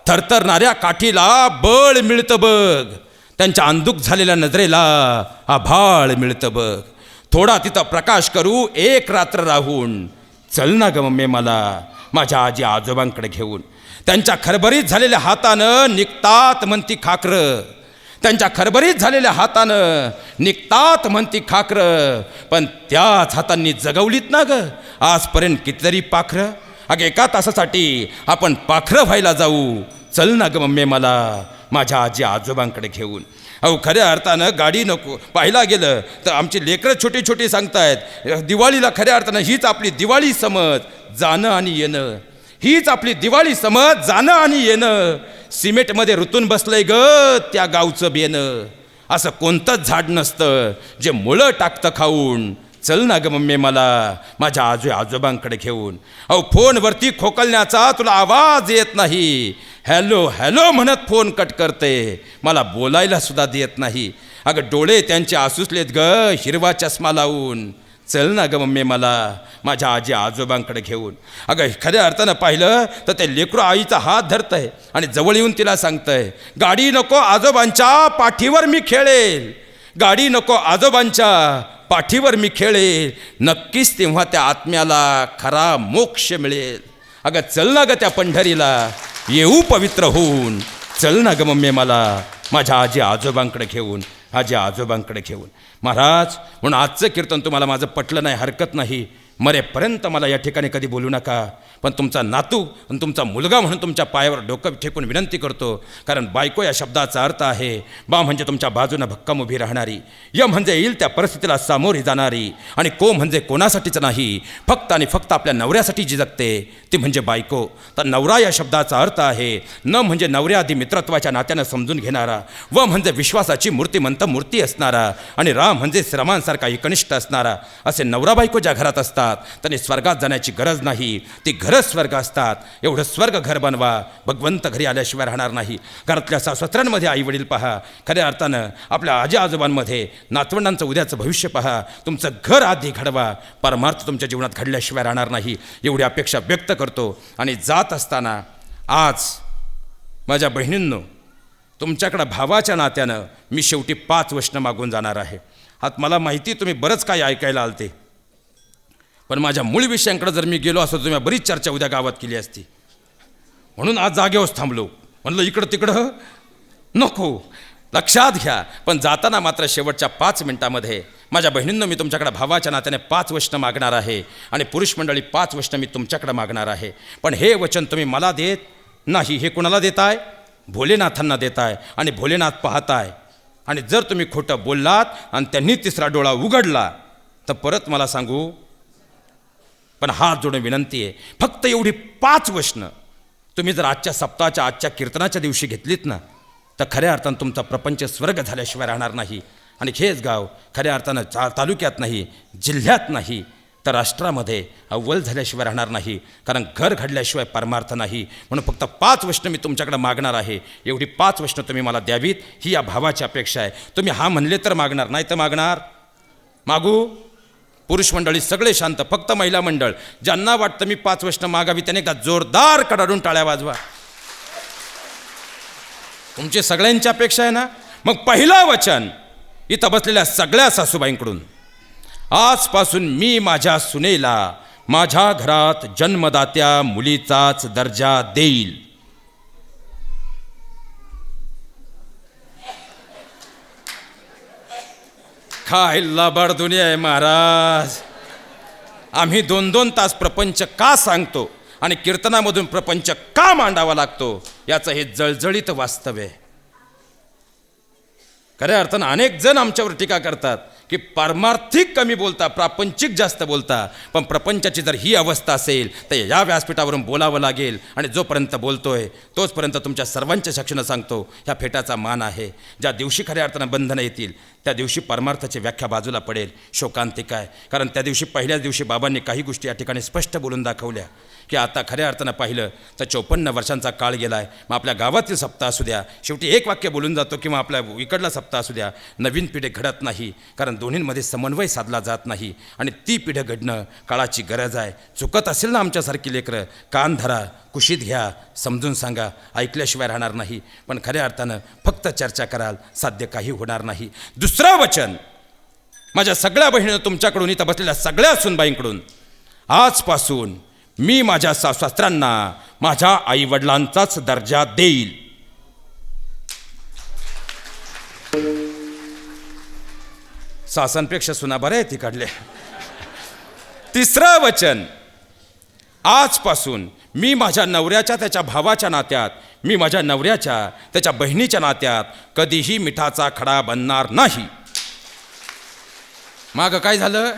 थरथरणाऱ्या काठीला बळ मिळतं बघ, त्यांच्या अंधुक झालेल्या नजरेला आभाळ मिळतं बघ. थोडा तिथं प्रकाश करू एक रात्र राहून, चल ना ग मम्मी मला माझ्या आजी आजोबांकडे घेऊन. त्यांच्या खरबरीत झालेल्या हातानं निघतात म्हणती खाकरं, त्यांच्या खरबरीत झालेल्या हातानं निघतात म्हणती खाकरं, पण त्याच हातांनी जगवलीत ना ग आजपर्यंत कितीतरी पाखरं. अगं एका तासासाठी आपण पाखरं व्हायला जाऊ, चल ना ग मम्मी मला माझ्या आजी आजोबांकडे घेऊन. अहो खऱ्या अर्थानं गाडी नको, पाहायला गेलं तर आमची लेकरं छोटी छोटी सांगतायत दिवाळीला खऱ्या अर्थानं हीच आपली दिवाळी समज, जाणं आणि येणं, हीच आपली दिवाळी समज, जाणं आणि येणं. सिमेंटमध्ये रुतून बसलंय ग त्या गावचं बेनं, असं कोणतंच झाड नसतं जे मुळं टाकतं खाऊन, चल ना ग मम्मी मला माझ्या आजोबांकडे घेऊन. अहो फोनवरती खोकलण्याचा तुला आवाज येत नाही, हॅलो हॅलो म्हणत फोन कट करते, मला बोलायला सुद्धा देत नाही. अगं डोळे त्यांचे आसुसलेत ग हिरवा चष्मा लावून, चल ना ग मम्मी मला माझ्या आजी आजोबांकडे घेऊन. अगं खऱ्या अर्थानं पाहिलं तर ते लेकरू आईचा हात धरतंय आणि जवळ येऊन तिला सांगतंय, गाडी नको आजोबांच्या पाठीवर मी खेळेल, गाडी नको आजोबांच्या पाठीवर मी खेळेल, नक्कीच तेव्हा त्या आत्म्याला खरा मोक्ष मिळेल. अगं चल ना ग त्या पंढरीला येऊ पवित्र होऊन, चल ना ग मम्मी मला माझ्या आजी आजोबांकडे घेऊन, आजी आजोबांकडे घेऊन. महाराज म्हणून आजचं कीर्तन तुम्हाला माझं पटलं नाही हरकत नाही, मरेपर्यंत मला या ठिकाणी कधी बोलू नका, पण तुमचा नातू आणि तुमचा मुलगा म्हणून तुमच्या पायावर डोकं ठेकून विनंती करतो. कारण बायको या शब्दाचा अर्थ आहे बा म्हणजे तुमच्या बाजूनं भक्कम उभी राहणारी, य म्हणजे येईल त्या परिस्थितीला सामोरी जाणारी, आणि को म्हणजे कोणासाठीच नाही फक्त आणि फक्त आपल्या नवऱ्यासाठी जी जगते ती म्हणजे बायको. तर नवरा या शब्दाचा अर्थ आहे न म्हणजे नवऱ्याआधी मित्रत्वाच्या नात्यानं समजून घेणारा, व म्हणजे विश्वासाची मूर्तिमंत मूर्ती असणारा, आणि राम म्हणजे श्रमांसारखा एकनिष्ठ असणारा. असे नवरा बायको ज्या घरात असतात त्यांनी स्वर्गात जाण्याची गरज नाही, ती घरं स्वर्ग असतात. एवढं स्वर्ग घर बनवा, भगवंत घरी आल्याशिवाय राहणार नाही. घरातल्या सासऱ्यांमध्ये आई वडील पहा, खऱ्या अर्थानं आपल्या आजी आजोबांमध्ये नातवंडांचं उद्याचं भविष्य पहा. तुमचं घर आधी घडवा, परमार्थ तुमच्या जीवनात घडल्याशिवाय राहणार नाही एवढी अपेक्षा व्यक्त करतो. आणि जात असताना आज माझ्या बहिणींनो, तुमच्याकडं भावाच्या नात्यानं मी शेवटी 5 वचनं मागून जाणार आहे. आता मला माहिती तुम्ही बरंच काही ऐकायला आलते, पण माझ्या मूळ विषयांकडे जर मी गेलो असतो तुम्ही बरीच चर्चा उद्या गावात केली असती. म्हणून आज जागेवरच थांबलो, म्हणलं इकडं तिकडं नको, लक्षात घ्या. पण जाताना मात्र शेवटच्या 5 मिनिटामध्ये माझ्या बहिणींना मी तुमच्याकडे भावाच्या नात्याने 5 वचनं मागणार आहे, आणि पुरुष मंडळी 5 वचनं मी तुमच्याकडे मागणार आहे. पण हे वचन तुम्ही मला देत नाही, हे कुणाला देताय? भोलेनाथांना देताय, आणि भोलेनाथ पाहताय. आणि जर तुम्ही खोटं बोललात आणि त्यांनी 3रा डोळा उघडला तर परत मला सांगू. पण हात जोडून विनंती आहे, फक्त एवढी 5 वचनं तुम्ही जर आजच्या सप्ताहाच्या आजच्या कीर्तनाच्या दिवशी घेतलीत ना तर खऱ्या अर्थानं तुमचा प्रपंच स्वर्ग झाल्याशिवाय राहणार नाही. आणि हेच गाव खऱ्या अर्थानं तालुक्यात नाही, जिल्ह्यात नाही, तर राष्ट्रामध्ये अव्वल झाल्याशिवाय राहणार नाही. कारण घर घडल्याशिवाय परमार्थ नाही. म्हणून फक्त 5 वचनं मी तुमच्याकडे मागणार आहे. एवढी 5 वचनं तुम्ही मला द्यावीत ही या भावाची अपेक्षा आहे. तुम्ही हा म्हणले तर मागणार, नाही तर मागणार मागू. पुरुष मंडळी सगळे शांत, फक्त महिला मंडळ ज्यांना वाटतं मी 5 वचनं मागावी त्याने एकदा जोरदार कडाडून टाळ्या वाजवा. तुमची सगळ्यांची अपेक्षा आहे ना? मग पहिलं वचन इथं बसलेल्या सगळ्या सासूबाईंकडून, आजपासून मी माझ्या सुनेला माझ्या घरात जन्मदात्या मुलीचाच दर्जा देईल. काय लबाड दुनिया आहे महाराज. आम्ही 2-2 तास प्रपंच का सांगतो आणि कीर्तनामधून प्रपंच का मांडावा लागतो याचं हे जळजळीत वास्तव आहे. खऱ्या अर्थानं अनेक जण आमच्यावर टीका करतात की पारमार्थिक कमी बोलता, प्रापंचिक जास्त बोलता. पण प्रपंचाची जर ही अवस्था असेल तर या व्यासपीठावरून बोलावं लागेल. आणि जोपर्यंत बोलतोय तोचपर्यंत तुमच्या सर्वांच्या साक्षीनं सांगतो ह्या फेटाचा मान आहे. ज्या दिवशी खऱ्या अर्थानं बंधनं येतील त्या दिवशी परमार्थाची व्याख्या बाजूला पडेल, शोकांतिका आहे. कारण त्या दिवशी पहिल्याच दिवशी बाबांनी काही गोष्टी या ठिकाणी स्पष्ट बोलून दाखवल्या की आता खऱ्या अर्थानं पाहिलं तर 54 वर्षांचा काळ गेला आहे. मग आपल्या गावातील सप्ताह असू द्या, शेवटी एक वाक्य बोलून जातो, किंवा आपल्या इकडला सप्ताह असू द्या, नवीन पिढी घडत नाही. कारण दोन्हींमध्ये समन्वय साधला जात नाही आणि ती पिढी घडणं काळाची गरज आहे. चुकत असेल ना आमच्यासारखी लेकरं, कान धरा, कुशीत घ्या, समजून सांगा, ऐकल्याशिवाय राहणार नाही. पण खऱ्या अर्थानं फक्त चर्चा कराल, साध्य काही होणार नाही. दुसरं वचन माझ्या सगळ्या बहिणीनं तुमच्याकडून, इथं बसलेल्या सगळ्या सुनबाईंकडून, आजपासून मी माझ्या सासऱ्यांना माझ्या आईवडिलांचाच दर्जा देईल. सासांपेक्षा सुना बऱ्या आहेत तिकडले. तिसरं वचन, आजपासून मी माझ्या नवऱ्याच्या त्याच्या भावाच्या नात्यात, मी माझ्या नवऱ्याच्या त्याच्या बहिणीच्या नात्यात कधीही मिठाचा खडा बनणार नाही. मागं काय झालं?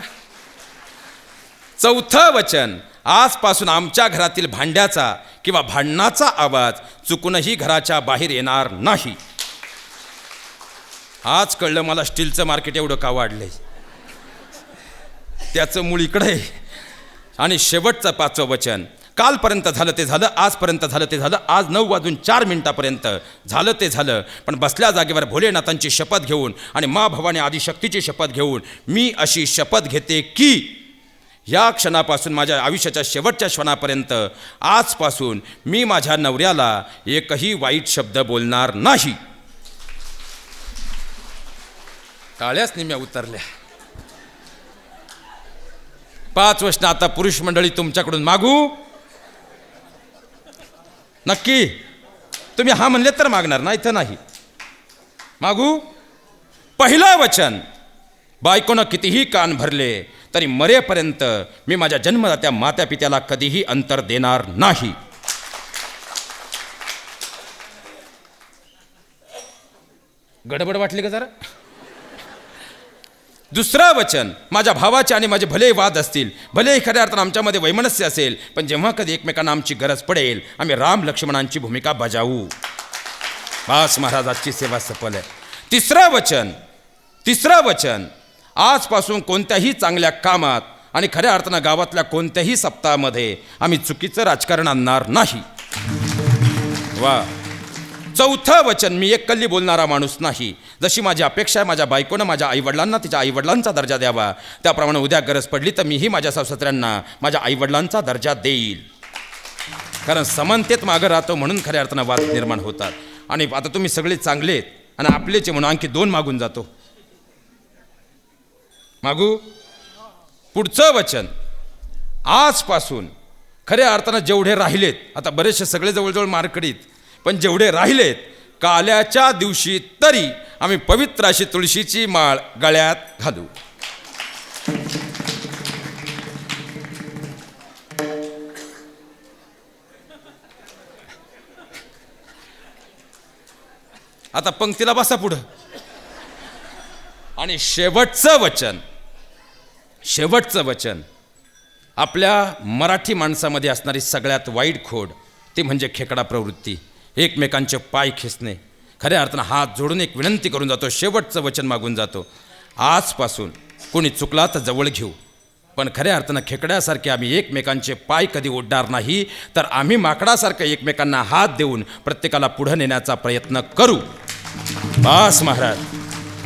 चौथं वचन, आजपासून आमच्या घरातील भांड्याचा किंवा भांडणाचा आवाज चुकूनही घराच्या बाहेर येणार नाही. आज कळलं मला स्टीलचं मार्केट एवढं का वाढलंय. त्याचं मूळ इकडं आहे. आणि शेवटचं 5वं वचन, कालपर्यंत झालं ते झालं, आजपर्यंत झालं ते झालं, आज 9:04 झालं ते झालं. पण बसल्या जागेवर भोलेनाथांची शपथ घेऊन आणि मा भवानी आदिशक्तीची शपथ घेऊन मी अशी शपथ घेते की या क्षणापासून माझ्या आयुष्याच्या शेवटच्या क्षणापर्यंत आजपासून मी माझ्या नवऱ्याला एकही वाईट शब्द बोलणार नाही. टाळ्याच निम्या उतरल्या. 5 वचनं आता पुरुष मंडळी तुमच्याकडून मागू. नक्की तुम्ही हा म्हणले तर मागणार, नाही तर नाही. मागू. पहिलं वचन, बायकोनं कितीही कान भरले तरी मरेपर्यंत मी माझ्या जन्मदात्या मात्या पित्याला कधीही अंतर देणार नाही. गडबड वाटली का जरा? दुसरं वचन, माझ्या भावाचे आणि माझे भले वाद असतील, भले खऱ्या अर्थानं आमच्यामध्ये वैमनस्य असेल, पण जेव्हा कधी एकमेकांना आमची गरज पडेल आम्ही राम लक्ष्मणांची भूमिका बजावू. बास महाराजाची सेवा सफल आहे. तिसरं वचन, आजपासून कोणत्याही चांगल्या कामात आणि खऱ्या अर्थानं गावातल्या कोणत्याही सप्ताहामध्ये आम्ही चुकीचं राजकारण आणणार नाही. वा. चौथं वचन, मी एककल्ली बोलणारा माणूस नाही. जशी माझी अपेक्षा आहे माझ्या बायकोनं माझ्या आईवडिलांना तिच्या आईवडिलांचा दर्जा द्यावा, त्याप्रमाणे उद्या गरज पडली तर मीही माझ्या सासऱ्यांना माझ्या आईवडिलांचा दर्जा देईल. कारण समानतेत मागं राहतो म्हणून खऱ्या अर्थानं वाद निर्माण होतात. आणि आता तुम्ही सगळे चांगलेत आणि आपलेचे म्हणून आणखी 2 मागून जातो. मागू. पुढचं वचन, आजपासून खऱ्या अर्थानं जेवढे राहिलेत, आता बरेचसे सगळे जवळजवळ मारकडीत, पण जेवढे राहिलेत काल्याच्या दिवशी तरी आम्ही पवित्र अशी तुळशीची माळ गळ्यात घालू. आता पंक्तीला बसा पुढं. आणि शेवटचं वचन, आपल्या मराठी माणसामध्ये असणारी सगळ्यात वाईट खोड ती म्हणजे खेकडा प्रवृत्ती, एकमेकांचे पाय खेचणे. खऱ्या अर्थानं हात जोडून एक विनंती करून जातो, शेवटचं वचन मागून जातो, आजपासून कोणी चुकला तर जवळ घेऊ, पण खऱ्या अर्थानं खेकड्यासारखे आम्ही एकमेकांचे पाय कधी ओढणार नाही, तर आम्ही माकडासारखं एकमेकांना हात देऊन प्रत्येकाला पुढं नेण्याचा प्रयत्न करू. बास महाराज,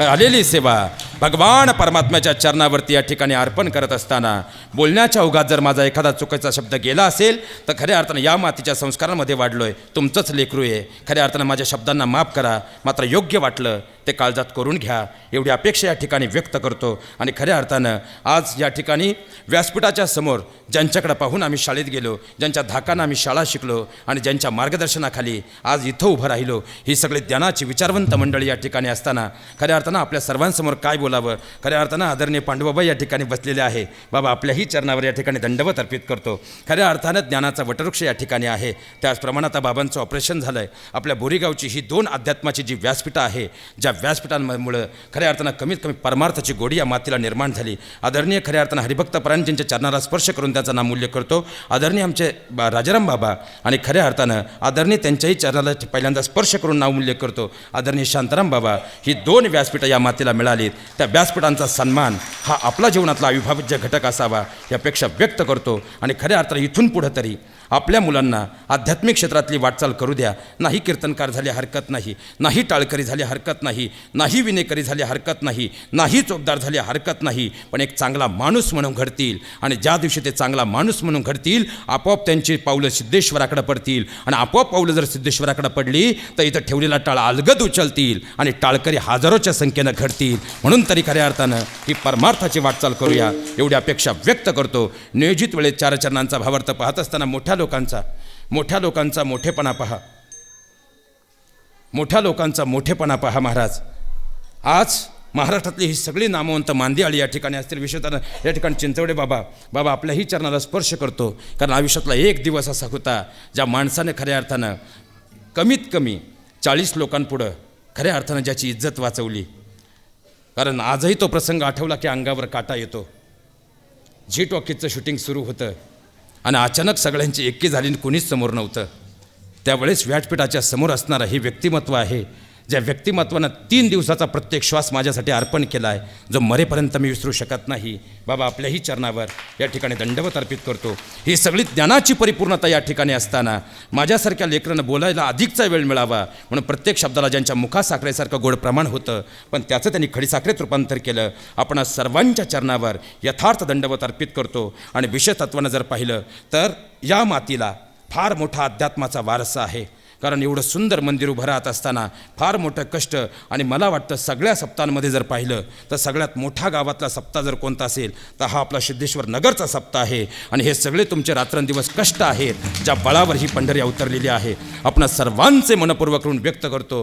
आलेली सेवा भगवान परमात्म्याच्या चरणावरती या ठिकाणी अर्पण करत असताना बोलण्याच्या ओघात जर माझा एखादा चुकीचा शब्द गेला असेल तर खऱ्या अर्थानं या मातीच्या संस्कारांमध्ये वाढलोय, तुमचंच लेकरू आहे, खऱ्या अर्थानं माझ्या शब्दांना माफ करा, मात्र योग्य वाटलं ते काळजात करून घ्या एवढी अपेक्षा या ठिकाणी व्यक्त करतो. आणि खऱ्या अर्थानं आज या ठिकाणी व्यासपीठाच्या समोर ज्यांच्याकडे पाहून आम्ही शाळेत गेलो, ज्यांच्या धाकानं आम्ही शाळा शिकलो आणि ज्यांच्या मार्गदर्शनाखाली आज इथं उभं राहिलो, ही सगळी ज्ञानाची विचारवंत मंडळी या ठिकाणी असताना खऱ्या अर्थानं आपल्या सर्वांसमोर काय बोलावं, खऱ्या अर्थानं आदरणीय पांडुबाबा या ठिकाणी बसलेले आहे. बाबा आपल्याही चरणावर या ठिकाणी दंडवत अर्पित करतो. खऱ्या अर्थानं ज्ञानाचा वटवृक्ष या ठिकाणी आहे. त्याचप्रमाणे आता बाबांचं ऑपरेशन झालं आहे. आपल्या बोरीगावची ही 2 अध्यात्माची जी व्यासपीठं आहे, ज्या व्यासपीठांमुळं खऱ्या अर्थानं कमीत कमी परमार्थाची गोडी या मातीला निर्माण झाली. आदरणीय खऱ्या अर्थानं हरिभक्तपरायणजींच्या चरणाला स्पर्श करून त्याचं नामूल्य करतो. आदरणीय आमचे राजाराम बाबा आणि खऱ्या अर्थानं आदरणीय त्यांच्याही चरणाला पहिल्यांदा स्पर्श करून नामूल्य करतो. आदरणीय शांताराम बाबा, ही 2 व्यासपीठं या मातीला मिळालीत. त्या व्यासपीठांचा सन्मान हा आपला जीवनातला अविभाज्य घटक असावा यापेक्षा व्यक्त करतो. आणि खऱ्या अर्थानं इथून पुढं तरी आपल्या मुलांना आध्यात्मिक क्षेत्रातली वाटचाल करू द्या. नाही कीर्तनकार झाले हरकत नाही, नाही टाळकरी झाले हरकत नाही, नाही विनेकरी झाले हरकत नाही, नाही चोपदार झाले हरकत नाही, पण एक चांगला माणूस म्हणून घडतील. आणि ज्या दिवशी ते चांगला माणूस म्हणून घडतील आपोआप त्यांची पावलं सिद्धेश्वराकडे पडतील. आणि आपोआप पावलं जर सिद्धेश्वराकडे पडली तर इथं ठेवलेला टाळ अलगद उचलतील आणि टाळकरी हजारोच्या संख्येनं घडतील. म्हणून तरी खऱ्या अर्थानं ही परमार्थाची वाटचाल करूया एवढी अपेक्षा व्यक्त करतो. नियोजित वेळेत 4 चरणांचा भावार्थ पाहत असताना मोठ्या लोकांचा मोठेपणा पहा, मोठ्या लोकांचा मोठेपणा पहा महाराज. आज महाराष्ट्रातली ही सगळी नामवंत मांदियाळी या ठिकाणी असतील. विशेषतः या ठिकाणी चिंचवडे बाबा आपल्याही चरणाला स्पर्श करतो. कारण आयुष्यातला एक दिवस असा होता ज्या माणसाने खऱ्या अर्थानं कमीत कमी 40 लोकांपुढं खऱ्या अर्थानं ज्याची इज्जत वाचवली. कारण आजही तो प्रसंग आठवला की अंगावर काटा येतो. झी टॉकीजचं शूटिंग सुरू होतं आणि अचानक सगळ्यांची एकी झाली आणि कुणीच समोर नव्हतं. त्यावेळेस व्यासपीठाच्या समोर असणारं हे व्यक्तिमत्व आहे, ज्या व्यक्तिमत्वानं 3 दिवसाचा प्रत्येक श्वास माझ्यासाठी अर्पण केला आहे, जो मरेपर्यंत मी विसरू शकत नाही. बाबा आपल्याही चरणावर या ठिकाणी दंडवत अर्पित करतो. ही सगळी ज्ञानाची परिपूर्णता या ठिकाणी असताना माझ्यासारख्या लेकरांना बोलायला अधिकचा वेळ मिळावा म्हणून प्रत्येक शब्दाला ज्यांच्या मुखासाखरेसारखं गोड प्रमाण होतं पण त्याचं त्यांनी खडीसाखरेत रूपांतर केलं. आपण सर्वांच्या चरणावर यथार्थ दंडवत अर्पित करतो. आणि विशेष तत्वानं जर पाहिलं तर या मातीला फार मोठा अध्यात्माचा वारसा आहे. कारण एवढं सुंदर मंदिर उभं राहत असताना फार मोठं कष्ट. आणि मला वाटतं सगळ्या सप्ताहांमध्ये जर पाहिलं तर सगळ्यात मोठा गावातला सप्ताह जर कोणता असेल तर हा आपला सिद्धेश्वर नगरचा सप्ताह आहे. आणि हे सगळे तुमचे रात्रंदिवस कष्ट आहेत ज्या बळावर ही पंढरी अवतरलेली आहे. आपण सर्वांचे मनपूर्वक ऋण व्यक्त करतो.